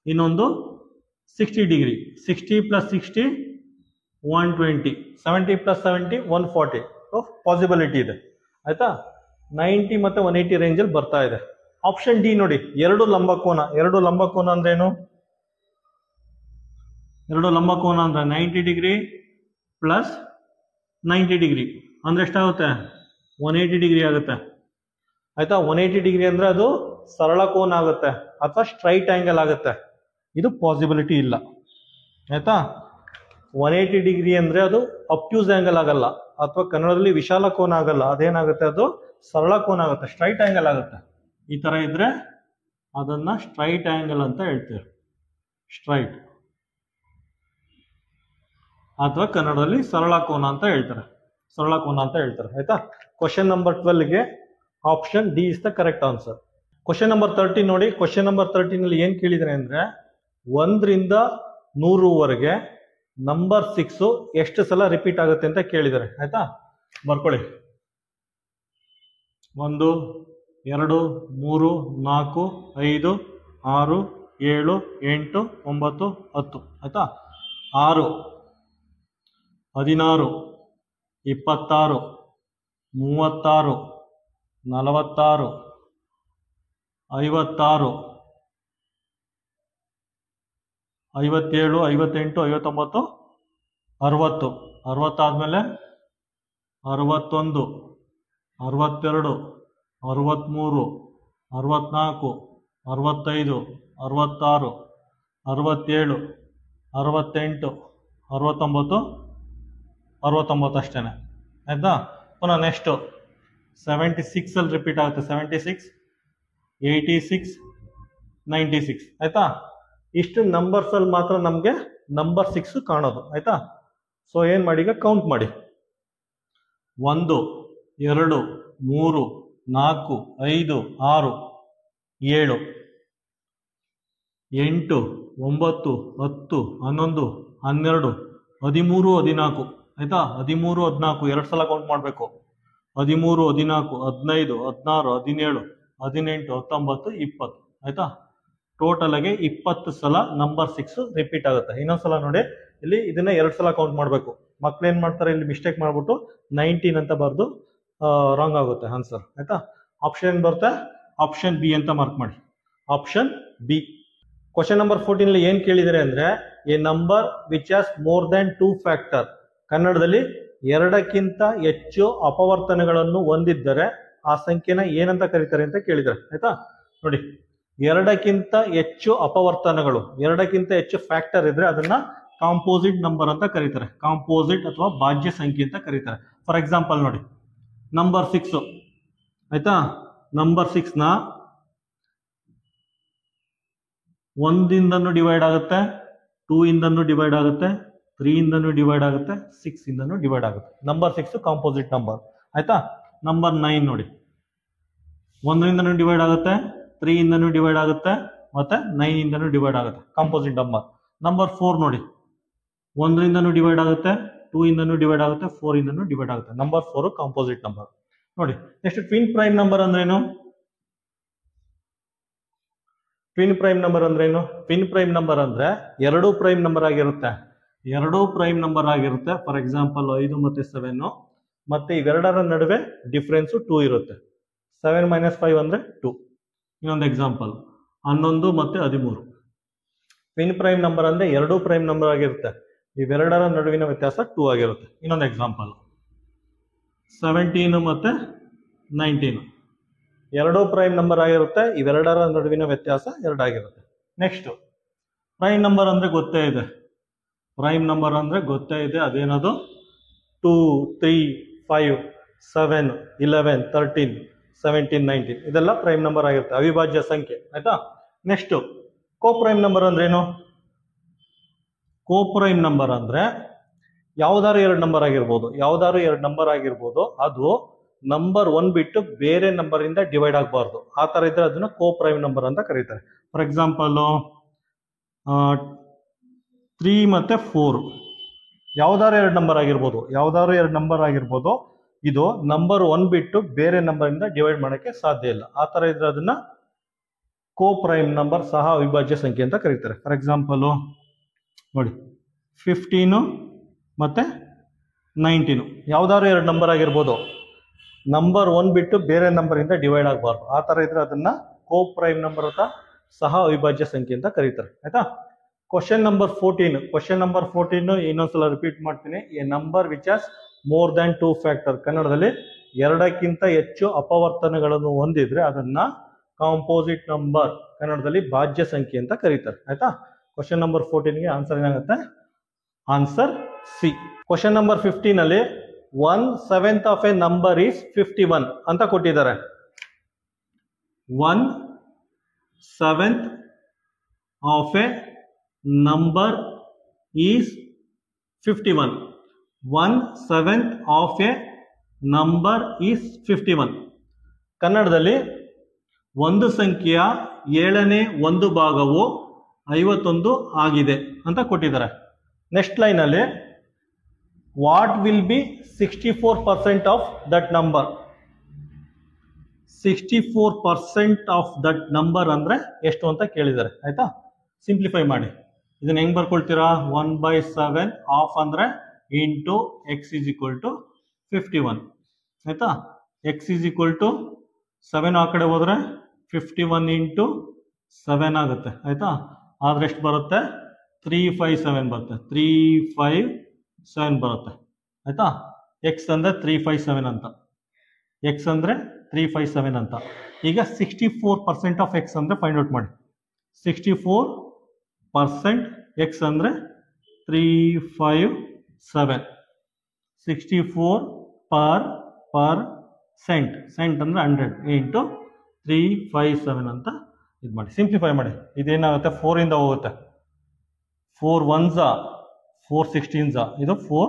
ಇನ್ನೊಂದು 60 ಡಿಗ್ರಿ 60 + 60 120 70 + 70 140 ಪಾಸಿಬಿಲಿಟಿ ಇದೆ ಆಯ್ತಾ 90 ಮತ್ತು 180 ರೇಂಜಲ್ಲಿ ಬರ್ತಾ ಇದೆ ಆಪ್ಷನ್ ಡಿ ನೋಡಿ ಎರಡು ಲಂಬಕೋನ ಅಂದ್ರೆ ಏನು ಎರಡು ಲಂಬಕೋನ ಅಂದ್ರೆ 90 ಡಿಗ್ರಿ ಪ್ಲಸ್ 90 ಡಿಗ್ರಿ ಅಂದ್ರೆ ಎಷ್ಟಾಗುತ್ತೆ 180 ಡಿಗ್ರಿ ಆಗುತ್ತೆ ಆಯ್ತಾ 180 ಡಿಗ್ರಿ ಅಂದ್ರೆ ಅದು ಸರಳ ಕೋನ ಆಗುತ್ತೆ ಅಥವಾ ಸ್ಟ್ರೈಟ್ ಆ್ಯಂಗಲ್ ಆಗುತ್ತೆ ಇದು ಪಾಸಿಬಿಲಿಟಿ ಇಲ್ಲ ಆಯ್ತಾ 180 ಡಿಗ್ರಿ ಅಂದ್ರೆ ಅದು ಅಬ್ಟ್ಯೂಸ್ ಆ್ಯಂಗಲ್ ಆಗಲ್ಲ ಅಥವಾ ಕನ್ನಡದಲ್ಲಿ ವಿಶಾಲ ಕೋನ ಆಗಲ್ಲ ಅದೇನಾಗುತ್ತೆ ಅದು ಸರಳ ಕೋನ ಆಗುತ್ತೆ ಸ್ಟ್ರೈಟ್ ಆ್ಯಂಗಲ್ ಆಗುತ್ತೆ ಈ ತರ ಇದ್ರೆ ಅದನ್ನ ಸ್ಟ್ರೈಟ್ ಆ್ಯಂಗಲ್ ಅಂತ ಹೇಳ್ತೀವಿ ಸ್ಟ್ರೈಟ್ ಅಥವಾ ಕನ್ನಡದಲ್ಲಿ ಸರಳ ಕೋನ ಅಂತ ಹೇಳ್ತಾರೆ ಆಯ್ತಾ ಕ್ವಶನ್ ನಂಬರ್ 12ಗೆ option D is the correct answer question number 13 ನೋಡಿ ಕ್ವಶನ್ ನಂಬರ್ 13 ಏನ್ ಕೇಳಿದ್ರೆ ಅಂದ್ರೆ 1 ರಿಂದ 100ವರೆಗೆ ನಂಬರ್ 6 ಎಷ್ಟು ಸಲ ರಿಪೀಟ್ ಆಗುತ್ತೆ ಅಂತ ಕೇಳಿದ್ದಾರೆ ಆಯ್ತಾ ಬರ್ಕೊಳ್ಳಿ 1 2 3 4 5 6 7 8 9 10 ಆಯ್ತಾ 6 16 26 36 46 56 57 58 59 60 60 ಆದಮೇಲೆ 61 62 63 64 65 66 67 68 69 69 ಅಷ್ಟೇನೆ ಆಯ್ತಾ ಪುನಃ ನೆಕ್ಸ್ಟ್ 76 ಅಲ್ಲಿ ರಿಪೀಟ್ ಆಗುತ್ತೆ 76 86 96 ಆಯ್ತಾ ಇಷ್ಟು ನಂಬರ್ಸ್ ಅಲ್ಲಿ ಮಾತ್ರ ನಮಗೆ ನಂಬರ್ 6 ಕಾಣೋದು ಆಯ್ತಾ ಸೊ ಏನ್ ಮಾಡಿ ಈಗ ಕೌಂಟ್ ಮಾಡಿ 1 2 3 4 5 6 7 8 9 10 11 12 13 14 ಆಯ್ತಾ 13 14 ಎರಡು ಸಲ ಕೌಂಟ್ ಮಾಡಬೇಕು 13 14 15 16 17 18 19 20 ಆಯ್ತಾ ಟೋಟಲ್ ಆಗಿ 20 ಸಲ ನಂಬರ್ 6 ರಿಪೀಟ್ ಆಗುತ್ತೆ ಇನ್ನೊಂದ್ಸಲ ನೋಡಿ ಇಲ್ಲಿ ಇದನ್ನ 2 ಸಲ ಕೌಂಟ್ ಮಾಡಬೇಕು ಮಕ್ಳು ಏನ್ ಮಾಡ್ತಾರೆ ಇಲ್ಲಿ ಮಿಸ್ಟೇಕ್ ಮಾಡ್ಬಿಟ್ಟು 19 ಅಂತ ಬರ್ದು ರಾಂಗ್ ಆಗುತ್ತೆ ಆನ್ಸರ್ ಆಯ್ತಾ ಆಪ್ಷನ್ ಏನ್ ಬರುತ್ತೆ ಆಪ್ಷನ್ ಬಿ ಅಂತ ಮಾರ್ಕ್ ಮಾಡಿ ಆಪ್ಷನ್ ಬಿ ಕ್ವಶನ್ ನಂಬರ್ 14 ಏನ್ ಕೇಳಿದರೆ ಅಂದ್ರೆ A number which has more than 2 factor ಕನ್ನಡದಲ್ಲಿ ಎರಡಕ್ಕಿಂತ ಹೆಚ್ಚು ಅಪವರ್ತನಗಳನ್ನು ಹೊಂದಿದ್ದರೆ ಆ ಸಂಖ್ಯೆನ ಏನಂತ ಕರೀತಾರೆ ಅಂತ ಕೇಳಿದ್ದಾರೆ ಆಯ್ತಾ ನೋಡಿ ಎರಡಕ್ಕಿಂತ ಹೆಚ್ಚು ಅಪವರ್ತನಗಳು ಎರಡಕ್ಕಿಂತ ಹೆಚ್ಚು ಫ್ಯಾಕ್ಟರ್ ಇದ್ರೆ ಅದನ್ನ ಕಾಂಪೋಸಿಟ್ ನಂಬರ್ ಅಂತ ಕರೀತಾರೆ ಕಾಂಪೋಸಿಟ್ ಅಥವಾ ಭಾಜ್ಯ ಸಂಖ್ಯೆ ಅಂತ ಕರೀತಾರೆ ಫಾರ್ ಎಕ್ಸಾಂಪಲ್ ನೋಡಿ ನಂಬರ್ 6 ಆಯ್ತಾ ನಂಬರ್ 6 ನ 1 ಇಂದನೂ ಡಿವೈಡ್ ಆಗುತ್ತೆ 2 ಇಂದನೂ ಡಿವೈಡ್ ಆಗುತ್ತೆ 3 ಇಂದನೂ ಡಿವೈಡ್ ಆಗುತ್ತೆ 6 ಇಂದನೂ ಡಿವೈಡ್ ಆಗುತ್ತೆ ನಂಬರ್ 6 ಕಾಂಪೋಸಿಟ್ ನಂಬರ್ ಆಯ್ತಾ ನಂಬರ್ 9 ನೋಡಿ 1 ಇಂದನೂ ಡಿವೈಡ್ ಆಗುತ್ತೆ 3 ಇಂದನೂ ಡಿವೈಡ್ ಆಗುತ್ತೆ ಮತ್ತೆ 9 ಇಂದನೂ ಡಿವೈಡ್ ಆಗುತ್ತೆ ಕಾಂಪೋಸಿಟ್ ನಂಬರ್ ನಂಬರ್ 4 ನೋಡಿ 1 ಇಂದನೂ ಡಿವೈಡ್ ಆಗುತ್ತೆ 2 ಇಂದನೂ ಡಿವೈಡ್ ಆಗುತ್ತೆ 4 ಇಂದನೂ ಡಿವೈಡ್ ಆಗುತ್ತೆ ನಂಬರ್ 4 ಕಾಂಪೋಸಿಟ್ ನಂಬರ್ ನೋಡಿ ನೆಕ್ಸ್ಟ್ ಟ್ವಿನ್ ಪ್ರೈಮ್ ನಂಬರ್ ಅಂದ್ರೇನು ಟ್ವಿನ್ ಪ್ರೈಮ್ ನಂಬರ್ ಅಂದ್ರೇನು ಟ್ವಿನ್ ಪ್ರೈಮ್ ನಂಬರ್ ಅಂದ್ರೆ ಎರಡು ಪ್ರೈಮ್ ನಂಬರ್ ಆಗಿರುತ್ತೆ ಫಾರ್ ಎಕ್ಸಾಂಪಲ್ 5 ಮತ್ತೆ 7 ಮತ್ತೆ ಇವೆರಡರ ನಡುವೆ ಡಿಫ್ರೆನ್ಸ್ 2 ಇರುತ್ತೆ 7 - 5 ಅಂದ್ರೆ 2 ಇನ್ನೊಂದು ಎಕ್ಸಾಂಪಲ್ 11 ಮತ್ತೆ 13 ಟ್ವಿನ್ ಪ್ರೈಮ್ ನಂಬರ್ ಅಂದ್ರೆ ಎರಡು ಪ್ರೈಮ್ ನಂಬರ್ ಆಗಿರುತ್ತೆ ಇವೆರಡರ ನಡುವಿನ ವ್ಯತ್ಯಾಸ 2 ಆಗಿರುತ್ತೆ ಇನ್ನೊಂದು ಎಕ್ಸಾಂಪಲ್ 17 ಮತ್ತು 19 ಎರಡೂ ಪ್ರೈಮ್ ನಂಬರ್ ಆಗಿರುತ್ತೆ. ಇವೆರಡರ ನಡುವಿನ ವ್ಯತ್ಯಾಸ 2 ಆಗಿರುತ್ತೆ. ನೆಕ್ಸ್ಟ್ ಪ್ರೈಮ್ ನಂಬರ್ ಅಂದರೆ ಗೊತ್ತೇ ಇದೆ. ಪ್ರೈಮ್ ನಂಬರ್ ಅಂದರೆ ಗೊತ್ತೇ ಇದೆ. ಅದೇನದು 2, 3, 5, 7, 11, 13, 17, 19 ಇದೆಲ್ಲ ಪ್ರೈಮ್ ನಂಬರ್ ಆಗಿರುತ್ತೆ, ಅವಿಭಾಜ್ಯ ಸಂಖ್ಯೆ. ಆಯ್ತಾ? ನೆಕ್ಸ್ಟ್ ಕೋ ಪ್ರೈಮ್ ನಂಬರ್ ಅಂದ್ರೇನು? ಕೋ ಪ್ರೈಮ್ ನಂಬರ್ ಅಂದರೆ ಯಾವ್ದಾದ್ರು 2 ನಂಬರ್ ಆಗಿರ್ಬೋದು, ಅದು ನಂಬರ್ 1 ಬಿಟ್ಟು ಬೇರೆ ನಂಬರ್ ಇಂದ ಡಿವೈಡ್ ಆಗಬಾರ್ದು. ಆ ತರ ಇದ್ರೆ ಅದನ್ನ ಕೋ ಪ್ರೈಮ್ ನಂಬರ್ ಅಂತ ಕರೀತಾರೆ. ಫಾರ್ ಎಕ್ಸಾಂಪಲ್ 3 ಮತ್ತೆ 4 ಯಾವ್ದಾದ್ರು 2 ನಂಬರ್ ಆಗಿರ್ಬೋದು, ಇದು ನಂಬರ್ 1 ಬಿಟ್ಟು ಬೇರೆ ನಂಬರ್ ಇಂದ ಡಿವೈಡ್ ಮಾಡಕ್ಕೆ ಸಾಧ್ಯ ಇಲ್ಲ. ಆ ತರ ಇದ್ರೆ ಅದನ್ನ ಕೋ ಪ್ರೈಮ್ ನಂಬರ್, ಸಹ ಅವಿಭಾಜ್ಯ ಸಂಖ್ಯೆ ಅಂತ ಕರೀತಾರೆ. ಫಾರ್ ಎಕ್ಸಾಂಪಲ್ ನೋಡಿ 15 ಮತ್ತೆ 19 ಯಾವ್ದಾದ್ರು 2 ನಂಬರ್ ಆಗಿರ್ಬೋದು, ನಂಬರ್ 1 ಬಿಟ್ಟು ಬೇರೆ ನಂಬರ್ ಇಂದ ಡಿವೈಡ್ ಆಗಬಾರ್ದು. ಆ ತರ ಇದ್ರೆ ಅದನ್ನ ಕೋ ಪ್ರೈಮ್ ನಂಬರ್ ಅಥವಾ ಸಹ ಅವಿಭಾಜ್ಯ ಸಂಖ್ಯೆ ಅಂತ ಕರೀತಾರೆ. ಆಯ್ತಾ? ಕ್ವಶನ್ ನಂಬರ್ 14 ಇನ್ನೊಂದ್ಸಲ ರಿಪೀಟ್ ಮಾಡ್ತೀನಿ. A number which has more than 2 factor. ಕನ್ನಡದಲ್ಲಿ 2ಕ್ಕಿಂತ ಹೆಚ್ಚು ಅಪವರ್ತನಗಳನ್ನು ಹೊಂದಿದ್ರೆ ಅದನ್ನ ಕಾಂಪೋಸಿಟ್ ನಂಬರ್, ಕನ್ನಡದಲ್ಲಿ ಭಾಜ್ಯ ಸಂಖ್ಯೆ ಅಂತ ಕರೀತಾರೆ. ಆಯ್ತಾ? ಕ್ವಶನ್ ನಂಬರ್ 14ಗೆ ಆನ್ಸರ್ ಏನಾಗುತ್ತೆ? Answer C. ಕ್ವಶನ್ ನಂಬರ್ 15 ಅಲ್ಲಿ 1/7 ಆಫ್ ಎ ನಂಬರ್ ಈಸ್ 51 ಅಂತ ಕೊಟ್ಟಿದ್ದಾರೆ. 1/7 of A number is 51. 1/7 of A number is 51. ಕನ್ನಡದಲ್ಲಿ ಒಂದು ಸಂಖ್ಯೆಯ 7ನೇ 1 ಭಾಗವು 51 ಆಗಿದೆ ಅಂತ ಕೊಟ್ಟಿದ್ದಾರೆ. ನೆಕ್ಸ್ಟ್ ಲೈನ್ ಅಲ್ಲಿ what will be 64% of that number. 64% of that number ಅಂದ್ರೆ ಎಷ್ಟು ಅಂತ ಕೇಳಿದ್ದಾರೆ. ಆಯ್ತಾ? ಸಿಂಪ್ಲಿಫೈ ಮಾಡಿ. ಇದನ್ನ ಹೆಂಗ್ ಬರ್ಕೊಳ್ತೀರಾ? 1/7 ಆಫ್ ಅಂದ್ರೆ into X is equal to 51. ಆಯ್ತಾ? ಎಕ್ಸ್ ಇಸ್ ಈಕ್ವಲ್ ಟು 7 ಆ ಕಡೆ ಹೋದ್ರೆ 51 ಇಂಟು 7 ಆಗುತ್ತೆ. ಆಯ್ತಾ? ಆದ್ರೆ ಎಷ್ಟು ಬರುತ್ತೆ? 357 ಬರುತ್ತೆ. 357 ಬರುತ್ತೆ. ಆಯ್ತಾ? ಎಕ್ಸ್ ಅಂದ್ರೆ 357 ಅಂತ. ಎಕ್ಸ್ ಅಂದ್ರೆ 357 ಅಂತ. ಈಗ 64% ಆಫ್ ಎಕ್ಸ್ ಅಂದ್ರೆ ಫೈಂಡ್ ಔಟ್ ಮಾಡಿ. 64% ಎಕ್ಸ್ ಅಂದ್ರೆ 357. 64 per cent. ಸೆಂಟ್ ಅಂದ್ರೆ 100 ಇಂಟು 357 ಅಂತ ಇದು ಮಾಡಿ. ಸಿಂಪ್ಲಿಫೈ ಮಾಡಿ. ಇದೇನಾಗುತ್ತೆ? 4 ಇಂದ ಹೋಗುತ್ತೆ. 4 1s 4 16s, ಇದು 4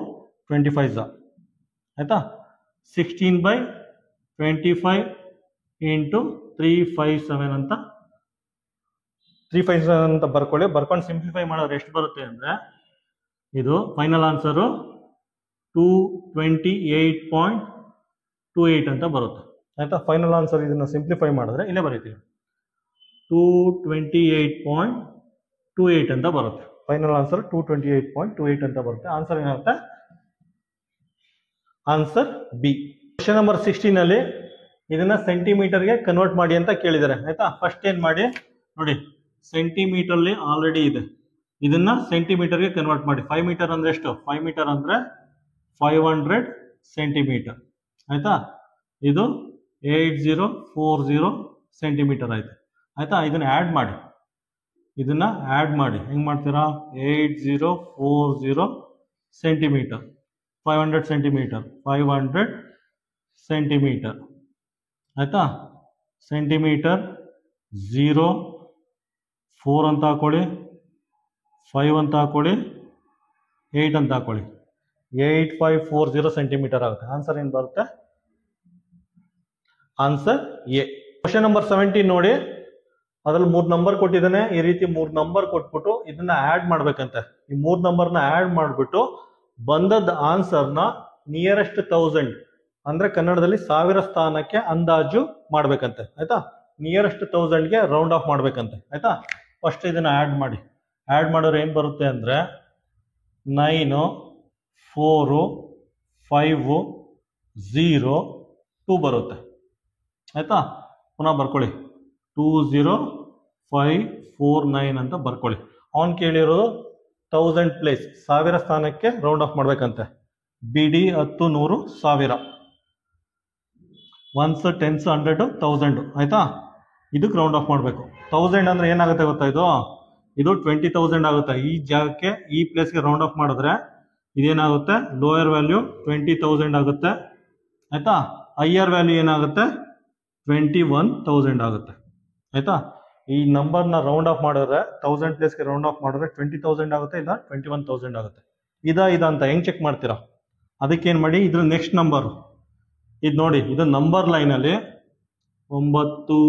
25s. ಆಯ್ತಾ? 16/25 ಇಂಟು 357 ಅಂತ 357 ಅಂತ ಬರ್ಕೊಳ್ಳಿ. ಬರ್ಕೊಂಡು ಸಿಂಪ್ಲಿಫೈ ಮಾಡಿದ್ರೆ ಎಷ್ಟು ಬರುತ್ತೆ ಅಂದ್ರೆ ಇದು ಫೈನಲ್ ಆನ್ಸರು 228.28 ಅಂತ ಬರುತ್ತೆ. ಆಯ್ತಾ? ಫೈನಲ್ ಆನ್ಸರ್ ಇದನ್ನ ಸಿಂಪ್ಲಿಫೈ ಮಾಡಿದ್ರೆ ಇಲ್ಲೇ ಬರೀತೀವಿ 228.28 ಅಂತ ಬರುತ್ತೆ. ಫೈನಲ್ ಆನ್ಸರ್ 228.28 ಅಂತ ಬರುತ್ತೆ. ಆನ್ಸರ್ ಏನಾಗುತ್ತೆ? Answer B. ಕ್ವಶನ್ ನಂಬರ್ 16 ಅಲ್ಲಿ ಇದನ್ನ ಸೆಂಟಿಮೀಟರ್ಗೆ ಕನ್ವರ್ಟ್ ಮಾಡಿ ಅಂತ ಕೇಳಿದ್ದಾರೆ. ಆಯ್ತಾ? ಫಸ್ಟ್ ಏನ್ ಮಾಡಿ ನೋಡಿ, ಸೆಂಟಿಮೀಟರ್ ಅಲ್ಲಿ ಆಲ್ರೆಡಿ ಇದೆ. ಇದನ್ನ ಸೆಂಟಿಮೀಟರ್ಗೆ ಕನ್ವರ್ಟ್ ಮಾಡಿ. 5 ಮೀಟರ್ ಅಂದ್ರೆ ಎಷ್ಟು? 5 ಮೀಟರ್ ಅಂದ್ರೆ 500 ಸೆಂಟಿಮೀಟರ್. ಆಯ್ತಾ? ಇದು 8040 ಸೆಂಟಿಮೀಟರ್ ಆಯ್ತು. ಆಯ್ತಾ? ಇದನ್ನ ಆ್ಯಡ್ ಮಾಡಿ. ಹೆಂಗ್ ಮಾಡ್ತೀರಾ? 8040 ಸೆಂಟಿಮೀಟರ್, 500 ಸೆಂಟಿಮೀಟರ್, 500 ಸೆಂಟಿಮೀಟರ್. ಆಯ್ತಾ? ಸೆಂಟಿಮೀಟರ್ 0 4 ಅಂತ ಹಾಕೊಳ್ಳಿ, 5 ಅಂತ ಹಾಕೊಳ್ಳಿ, 8 ಅಂತ ಹಾಕೊಳ್ಳಿ. 8540 ಸೆಂಟಿಮೀಟರ್ ಆಗುತ್ತೆ. ಆನ್ಸರ್ ಏನು ಬರುತ್ತೆ? Answer A. ಕ್ವಶನ್ ನಂಬರ್ 17 ನೋಡಿ, ಅದ್ರಲ್ಲಿ 3 ನಂಬರ್ ಕೊಟ್ಟಿದ್ದಾನೆ. ಈ ರೀತಿ 3 ನಂಬರ್ ಕೊಟ್ಬಿಟ್ಟು ಇದನ್ನ ಆಡ್ ಮಾಡ್ಬೇಕಂತೆ. ಈ 3 ನಂಬರ್ನ ಆಡ್ ಮಾಡ್ಬಿಟ್ಟು ಬಂದದ ಆನ್ಸರ್ನ ನಿಯರೆಸ್ಟ್ 1000 ಅಂದ್ರೆ ಕನ್ನಡದಲ್ಲಿ 1000 ಸ್ಥಾನಕ್ಕೆ ಅಂದಾಜು ಮಾಡ್ಬೇಕಂತೆ. ಆಯ್ತಾ? ನಿಯರೆಸ್ಟ್ 1000ಗೆ ರೌಂಡ್ ಆಫ್ ಮಾಡ್ಬೇಕಂತೆ. ಆಯ್ತಾ? ಫಸ್ಟ್ ಇದನ್ನ ಆಡ್ ಮಾಡಿ. ಆಡ್ ಮಾಡೋರು ಏನ್ ಬರುತ್ತೆ ಅಂದ್ರೆ 9 4 5 0 2 ಬರುತ್ತೆ. ಆಯ್ತಾ? ಪುನಃ ಬರ್ಕೊಳ್ಳಿ 20549 ಅಂತ ಬರ್ಕೊಳ್ಳಿ. ಅವನ್ ಕೇಳಿರೋದು 1000 ಪ್ಲೇಸ್ 1000 ಸ್ಥಾನಕ್ಕೆ ರೌಂಡ್ ಆಫ್ ಮಾಡ್ಬೇಕಂತೆ. ಬಿಡಿ 10 100 1000. ಒನ್ಸ್, ಟೆನ್ಸ್, 100, 1000 ಆಯ್ತಾ. ಇದಕ್ಕೆ ರೌಂಡ್ ಆಫ್ ಮಾಡಬೇಕು. 1000 ಅಂದ್ರೆ ಏನಾಗುತ್ತೆ ಗೊತ್ತಾ, ಇದು 20,000 ಆಗುತ್ತೆ. ಈ ಜಾಗಕ್ಕೆ, ಈ ಪ್ಲೇಸ್ಗೆ ರೌಂಡ್ ಆಫ್ ಮಾಡಿದ್ರೆ ಇದೇನಾಗುತ್ತೆ, ಲೋಯರ್ ವ್ಯಾಲ್ಯೂ 20,000 ಆಗುತ್ತೆ ಆಯ್ತಾ. ಹೈಯರ್ ವ್ಯಾಲ್ಯೂ ಏನಾಗುತ್ತೆ, 21,000 ಆಗುತ್ತೆ ಆಯ್ತಾ. ಈ ನಂಬರ್ನ ರೌಂಡ್ ಆಫ್ ಮಾಡಿದ್ರೆ 1000 ಪ್ಲೇಸ್ಗೆ ರೌಂಡ್ ಆಫ್ ಮಾಡಿದ್ರೆ 20,000 ಆಗುತ್ತೆ, ಇಲ್ಲ 21,000 ಆಗುತ್ತೆ. ಇದ ಅಂತ ಹೆಂಗ್ ಚೆಕ್ ಮಾಡ್ತೀರಾ, ಅದಕ್ಕೆ ಏನ್ ಮಾಡಿ, ಇದ್ರ ನೆಕ್ಸ್ಟ್ ನಂಬರ್ ಇದು ನೋಡಿ, ಇದು ನಂಬರ್ ಲೈನಲ್ಲಿ 9,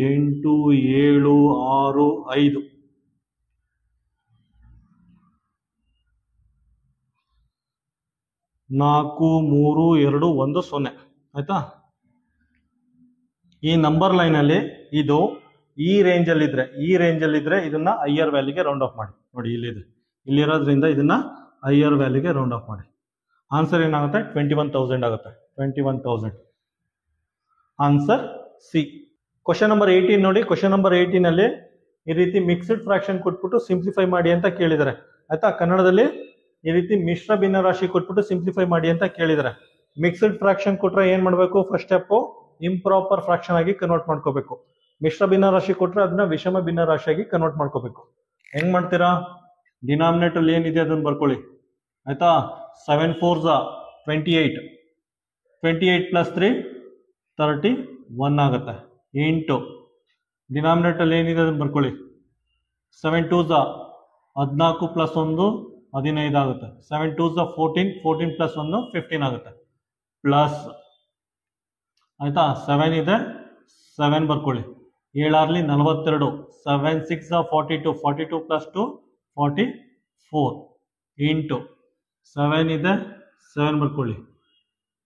8, 7, 6, 5 4, 3, 2, 1, 0 ಆಯ್ತಾ. ಈ ನಂಬರ್ ಲೈನಲ್ಲಿ ಇದು ಈ ರೇಂಜಲ್ಲಿ ಇದ್ರೆ ಇದನ್ನ ಹೈಯರ್ ವ್ಯಾಲ್ಯೂಗೆ ರೌಂಡ್ ಆಫ್ ಮಾಡಿ. ನೋಡಿ ಇಲ್ಲಿರೋದ್ರಿಂದ ಇದನ್ನ ಹೈಯರ್ ವ್ಯಾಲ್ಯೂಗೆ ರೌಂಡ್ ಆಫ್ ಮಾಡಿ. ಆನ್ಸರ್ ಏನಾಗುತ್ತೆ, 21,000 ಆಗುತ್ತೆ. 21,000 ಆನ್ಸರ್ ಸಿ. ಕ್ವಶನ್ ನಂಬರ್ 18 ನೋಡಿ. ಕ್ವಶನ್ ನಂಬರ್ 18 ಅಲ್ಲಿ ಈ ರೀತಿ ಮಿಕ್ಸ್ಡ್ ಫ್ರಾಕ್ಷನ್ ಕೊಟ್ಬಿಟ್ಟು ಸಿಂಪ್ಲಿಫೈ ಮಾಡಿ ಅಂತ ಕೇಳಿದ್ದಾರೆ ಆಯ್ತಾ. ಕನ್ನಡದಲ್ಲಿ ಈ ರೀತಿ ಮಿಶ್ರ ಭಿನ್ನರಾಶಿ ಕೊಟ್ಬಿಟ್ಟು ಸಿಂಪ್ಲಿಫೈ ಮಾಡಿ ಅಂತ ಕೇಳಿದ್ದಾರೆ. ಮಿಕ್ಸ್ಡ್ ಫ್ರಾಕ್ಷನ್ ಕೊಟ್ರೆ ಏನ್ ಮಾಡಬೇಕು, ಫಸ್ಟ್ ಸ್ಟೆಪ್ ಇಂಪ್ರಾಪರ್ ಫ್ರಾಕ್ಷನ್ ಆಗಿ ಕನ್ವರ್ಟ್ ಮಾಡ್ಕೋಬೇಕು. ಮಿಶ್ರ ಭಿನ್ನರಾಶಿ ಕೊಟ್ರೆ ಅದನ್ನ ವಿಷಮ ಭಿನ್ನರಾಶಿಯಾಗಿ ಕನ್ವರ್ಟ್ ಮಾಡ್ಕೋಬೇಕು. ಹೆಂಗ್ ಮಾಡ್ತೀರಾ, ಡಿನಾಮಿನೇಟರ್ ಏನಿದೆ ಅದನ್ನ ಬರ್ಕೊಳ್ಳಿ ಆಯ್ತಾ. 7 4s 28, 28 + 3 31 ಆಗುತ್ತೆ. ಇಂಟು ಡಿನಾಮಿನೇಟರ್ ಏನಿದೆ ಅದನ್ನ ಬರ್ಕೊಳ್ಳಿ. 7 2s 14 + 1 15 ಆಗುತ್ತೆ. 7 2s 14, 14 + 1 15 ಆಗುತ್ತೆ. ಪ್ಲಸ್ ಆಯ್ತಾ, 7 ಇದೆ, 7 ಬರ್ಕೊಳ್ಳಿ. 7 6 42, 7 6 42, 42 + 2 44 ಇಂಟು 7 ಇದೆ, 7 ಬರ್ಕೊಳ್ಳಿ.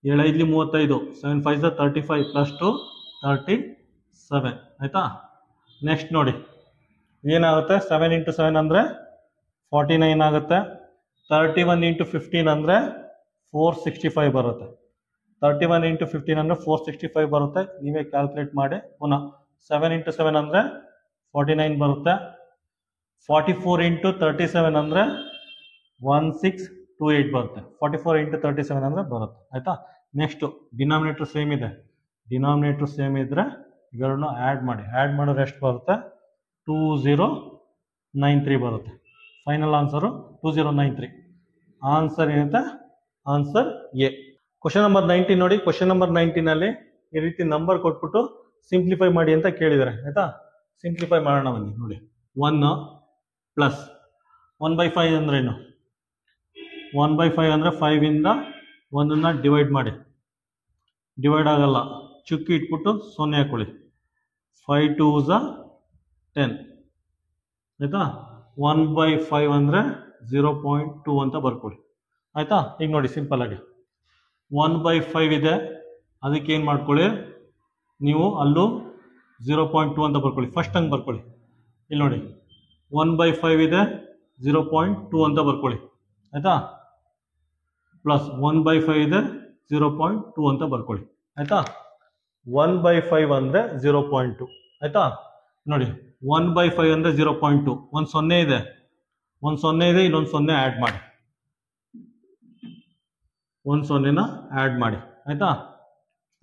7 5 35, 7 5 35 + 2 37 ಆಯ್ತಾ. ನೆಕ್ಸ್ಟ್ ನೋಡಿ ಏನಾಗುತ್ತೆ, 7 × 7 ಅಂದರೆ 49 ಆಗುತ್ತೆ. 31 × 15 ಅಂದರೆ 465 ಬರುತ್ತೆ. 31 × 15 ಅಂದರೆ 465 ಬರುತ್ತೆ. ನೀವೇ ಕ್ಯಾಲ್ಕುಲೇಟ್ ಮಾಡಿ. ಪುನಃ 7 × 7 ಅಂದರೆ 49 ಬರುತ್ತೆ. 44 × 37 ಅಂದರೆ 1628 ಬರುತ್ತೆ. 44 × 37 ಅಂದರೆ ಬರುತ್ತೆ ಆಯ್ತಾ. ನೆಕ್ಸ್ಟ್ ಡಿನಾಮಿನೇಟರ್ ಸೇಮ್ ಇದೆ. ಡಿನಾಮಿನೇಟರ್ ಸೇಮ್ ಇದ್ರೆ ಇವೆರಡನ್ನ ಆ್ಯಡ್ ಮಾಡಿ. ಆ್ಯಡ್ ಮಾಡಿದ್ರೆ ಎಷ್ಟು ಬರುತ್ತೆ, 2093 ಬರುತ್ತೆ. Final answer 2093. ಆನ್ಸರ್ ಏನಂತೆ, ಆನ್ಸರ್ ಎ. ಕ್ವಶನ್ ನಂಬರ್ 19 ನೋಡಿ. ಕ್ವಶನ್ ನಂಬರ್ 19 ಅಲ್ಲಿ ಈ ರೀತಿ ನಂಬರ್ ಕೊಟ್ಬಿಟ್ಟು ಸಿಂಪ್ಲಿಫೈ ಮಾಡಿ ಅಂತ ಕೇಳಿದ್ದಾರೆ ಆಯ್ತಾ. ಸಿಂಪ್ಲಿಫೈ ಮಾಡೋಣ ಬನ್ನಿ. ನೋಡಿ 1 ಪ್ಲಸ್ 1/5 ಅಂದ್ರೇನು, 1/5 ಅಂದರೆ 5 ಇಂದ 1ನ್ನ ಡಿವೈಡ್ ಮಾಡಿ. ಡಿವೈಡ್ ಆಗಲ್ಲ, ಚುಕ್ಕಿ ಇಟ್ಬಿಟ್ಟು 0 ಹಾಕೊಳ್ಳಿ. 5 2s 10 ಆಯ್ತಾ. 1/5 ಅಂದರೆ 0.2 ಅಂತ ಬರ್ಕೊಳ್ಳಿ ಆಯ್ತಾ. ಈಗ ನೋಡಿ ಸಿಂಪಲ್ ಆಗಿ 1/5 ಇದೆ, ಅದಕ್ಕೆ ಏನು ಮಾಡ್ಕೊಳ್ಳಿ ನೀವು, ಅಲ್ಲೂ 0.2 ಅಂತ ಬರ್ಕೊಳ್ಳಿ. ಫಸ್ಟ್ ಹಂಗೆ ಬರ್ಕೊಳ್ಳಿ. ಇಲ್ಲಿ ನೋಡಿ 1/5 ಇದೆ, 0.2 ಅಂತ ಬರ್ಕೊಳ್ಳಿ ಆಯ್ತಾ. ಪ್ಲಸ್ 1/5 ಇದೆ, 0.2 ಅಂತ ಬರ್ಕೊಳ್ಳಿ ಆಯ್ತಾ. 1/5 ಅಂದರೆ 0.2 ಆಯ್ತಾ. ನೋಡಿ 1/5 ಅಂದರೆ 0.2, ಒಂದು 0 ಇದೆ, ಒಂದು 0 ಇದೆ, ಇನ್ನೊಂದು 0 ಆ್ಯಡ್ ಮಾಡಿ. ಒಂದು 0ನ ಆ್ಯಡ್ ಮಾಡಿ ಆಯ್ತಾ.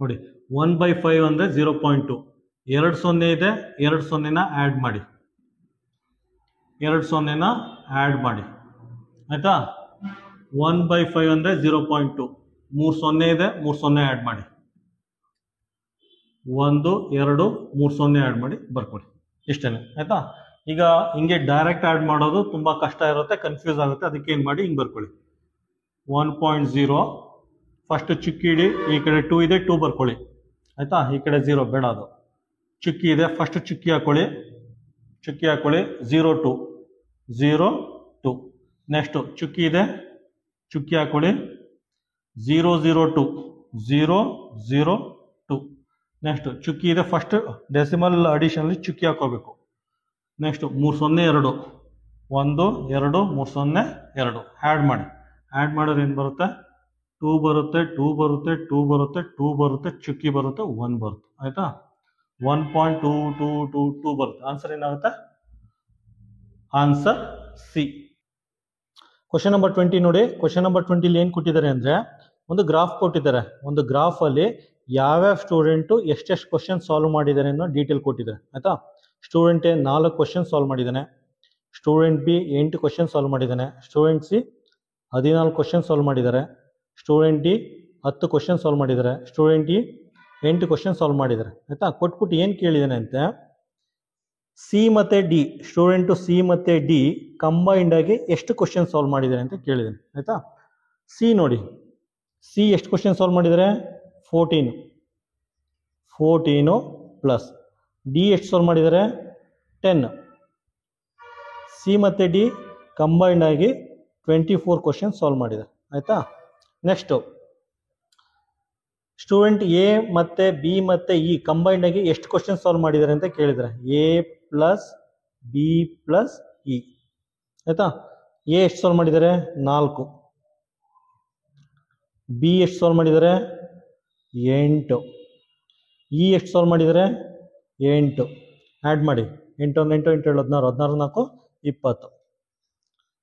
ನೋಡಿ 1/5 ಅಂದರೆ 0.2, 2 0 ಇದೆ, 2 0ನ ಆ್ಯಡ್ ಮಾಡಿ. 2 0ನ ಆ್ಯಡ್ ಮಾಡಿ ಆಯ್ತಾ. 1/5 ಅಂದರೆ 0.2, 3 0 ಇದೆ, 3 0 ಆ್ಯಡ್ ಮಾಡಿ. 1 2 3 0 ಆ್ಯಡ್ ಮಾಡಿ ಬರ್ಕೊಳ್ಳಿ. ಇಷ್ಟೇ ಆಯ್ತಾ. ಈಗ ಹಿಂಗೆ ಡೈರೆಕ್ಟ್ ಆ್ಯಡ್ ಮಾಡೋದು ತುಂಬ ಕಷ್ಟ ಇರುತ್ತೆ, ಕನ್ಫ್ಯೂಸ್ ಆಗುತ್ತೆ. ಅದಕ್ಕೆ ಏನು ಮಾಡಿ, ಹಿಂಗೆ ಬರ್ಕೊಳ್ಳಿ. 1.0 ಫಸ್ಟ್ ಚುಕ್ಕಿ ಇಡಿ. ಈ ಕಡೆ 2 ಇದೆ, 2 ಬರ್ಕೊಳ್ಳಿ ಆಯ್ತಾ. ಈ ಕಡೆ 0 ಬೇಡ, ಅದು ಚುಕ್ಕಿ ಇದೆ, ಫಸ್ಟ್ ಚುಕ್ಕಿ ಹಾಕೊಳ್ಳಿ. ಚುಕ್ಕಿ ಹಾಕೊಳ್ಳಿ. 0 2 0 2. ನೆಕ್ಸ್ಟು ಚುಕ್ಕಿ ಇದೆ, ಚುಕ್ಕಿ ಹಾಕೊಳ್ಳಿ. 0 0 2 0 0 2. ನೆಕ್ಸ್ಟ್ ಚುಕ್ಕಿ ಇದೆ, ಫಸ್ಟ್ ಡೆಸಿಮಲ್ ಅಡಿಷನಲ್ಲಿ ಚುಕ್ಕಿ ಹಾಕೋಬೇಕು. ನೆಕ್ಸ್ಟ್ 3 0 2 1 2 3 0 2 ಆ್ಯಡ್ ಮಾಡಿ. ಆ್ಯಡ್ ಮಾಡಿದ್ರೆ ಏನು ಬರುತ್ತೆ, 2 ಬರುತ್ತೆ, 2 ಬರುತ್ತೆ, 2 ಬರುತ್ತೆ, 2 ಬರುತ್ತೆ, ಚುಕ್ಕಿ ಬರುತ್ತೆ, 1 ಬರುತ್ತೆ ಆಯ್ತಾ. 1.222 ಬರುತ್ತೆ. ಆನ್ಸರ್ ಏನಾಗುತ್ತೆ, ಆನ್ಸರ್ ಸಿ. ಕ್ವಶನ್ ನಂಬರ್ 20 ನೋಡಿ. ಕ್ವಶನ್ ನಂಬರ್ 20 ಏನು ಕೊಟ್ಟಿದ್ದಾರೆ ಅಂದರೆ, ಒಂದು ಗ್ರಾಫ್ ಕೊಟ್ಟಿದ್ದಾರೆ. ಒಂದು ಗ್ರಾಫಲ್ಲಿ ಯಾವ್ಯಾವ ಸ್ಟೂಡೆಂಟು ಎಷ್ಟೆಷ್ಟು ಕ್ವಶನ್ ಸಾಲ್ವ್ ಮಾಡಿದ್ದಾರೆ ಅನ್ನೋ ಡೀಟೇಲ್ ಕೊಟ್ಟಿದ್ದಾರೆ ಆಯಿತಾ. ಸ್ಟೂಡೆಂಟ್ ಎ 4 ಕ್ವಶನ್ ಸಾಲ್ವ್ ಮಾಡಿದ್ದಾನೆ, ಸ್ಟೂಡೆಂಟ್ ಬಿ 8 ಕ್ವಶನ್ ಸಾಲ್ವ್ ಮಾಡಿದ್ದಾನೆ, ಸ್ಟೂಡೆಂಟ್ ಸಿ 14 ಕ್ವಶನ್ ಸಾಲ್ವ್ ಮಾಡಿದ್ದಾರೆ, ಸ್ಟೂಡೆಂಟ್ ಡಿ 10 ಕ್ವಶನ್ ಸಾಲ್ವ್ ಮಾಡಿದ್ದಾರೆ, ಸ್ಟೂಡೆಂಟ್ ಇ 8 ಕ್ವಶನ್ ಸಾಲ್ವ್ ಮಾಡಿದ್ದಾರೆ ಆಯಿತಾ. ಕೊಟ್ಬಿಟ್ಟು ಏನು ಕೇಳಿದ್ದಾನೆ ಅಂತೆ, ಸಿ ಮತ್ತು ಡಿ, ಸ್ಟೂಡೆಂಟು ಸಿ ಮತ್ತು ಡಿ ಕಂಬೈಂಡ್ ಆಗಿ ಎಷ್ಟು ಕ್ವಶನ್ ಸಾಲ್ವ್ ಮಾಡಿದ್ದಾರೆ ಅಂತ ಕೇಳಿದ್ದಾನೆ ಆಯಿತಾ. ಸಿ ನೋಡಿ, ಸಿ ಎಷ್ಟು ಕ್ವಶನ್ ಸಾಲ್ವ್ ಮಾಡಿದ್ದಾರೆ, 14 ಪ್ಲಸ್ ಡಿ ಎಷ್ಟು ಸಾಲ್ವ್ ಮಾಡಿದ್ದಾರೆ, 10. ಸಿ ಮತ್ತು ಡಿ ಕಂಬೈಂಡ್ ಆಗಿ 24 ಕ್ವಶನ್ ಸಾಲ್ವ್ ಮಾಡಿದ್ದಾರೆ ಆಯಿತಾ. ನೆಕ್ಸ್ಟು ಸ್ಟೂಡೆಂಟ್ ಎ ಮತ್ತು ಬಿ ಮತ್ತು ಇ ಕಂಬೈಂಡ್ ಆಗಿ ಎಷ್ಟು ಕ್ವಶನ್ ಸಾಲ್ವ್ ಮಾಡಿದ್ದಾರೆ ಅಂತ ಕೇಳಿದ್ದಾರೆ, A plus B plus E ಆಯಿತಾ. ಎ ಎಷ್ಟು ಸಾಲ್ವ್ ಮಾಡಿದ್ದಾರೆ, 4, ಬಿ ಎಷ್ಟು ಸಾಲ್ವ್ ಮಾಡಿದ್ದಾರೆ, 8, ಇ ಎಷ್ಟು ಸಾಲ್ವ್ ಮಾಡಿದ್ದಾರೆ, 8. ಆ್ಯಡ್ ಮಾಡಿ, 8 1 8 8 7 16 16 4 20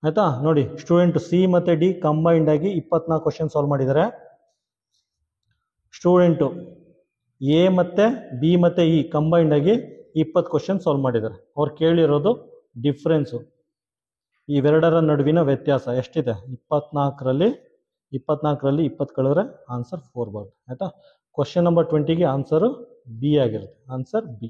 ಆಯಿತಾ. ನೋಡಿ ಸ್ಟೂಡೆಂಟ್ ಸಿ ಮತ್ತು ಡಿ ಕಂಬೈಂಡ್ ಆಗಿ 24 ಕ್ವಶನ್ ಸಾಲ್ವ್ ಮಾಡಿದ್ದಾರೆ, ಸ್ಟೂಡೆಂಟು ಎ ಮತ್ತು ಬಿ ಮತ್ತು ಇ ಕಂಬೈಂಡ್ ಆಗಿ 20 ಕ್ವಶನ್ ಸಾಲ್ವ್ ಮಾಡಿದ್ದಾರೆ. ಅವ್ರು ಕೇಳಿರೋದು ಡಿಫ್ರೆನ್ಸು, ಇವೆರಡರ ನಡುವಿನ ವ್ಯತ್ಯಾಸ ಎಷ್ಟಿದೆ, 24ರಲ್ಲಿ 20 ಕಳೆದ್ರೆ ಆನ್ಸರ್ 4 ಬರುತ್ತೆ ಆಯಿತಾ. ಕ್ವಶನ್ ನಂಬರ್ 20ಗೆ ಆನ್ಸರು ಬಿ ಆಗಿರುತ್ತೆ, ಆನ್ಸರ್ ಬಿ.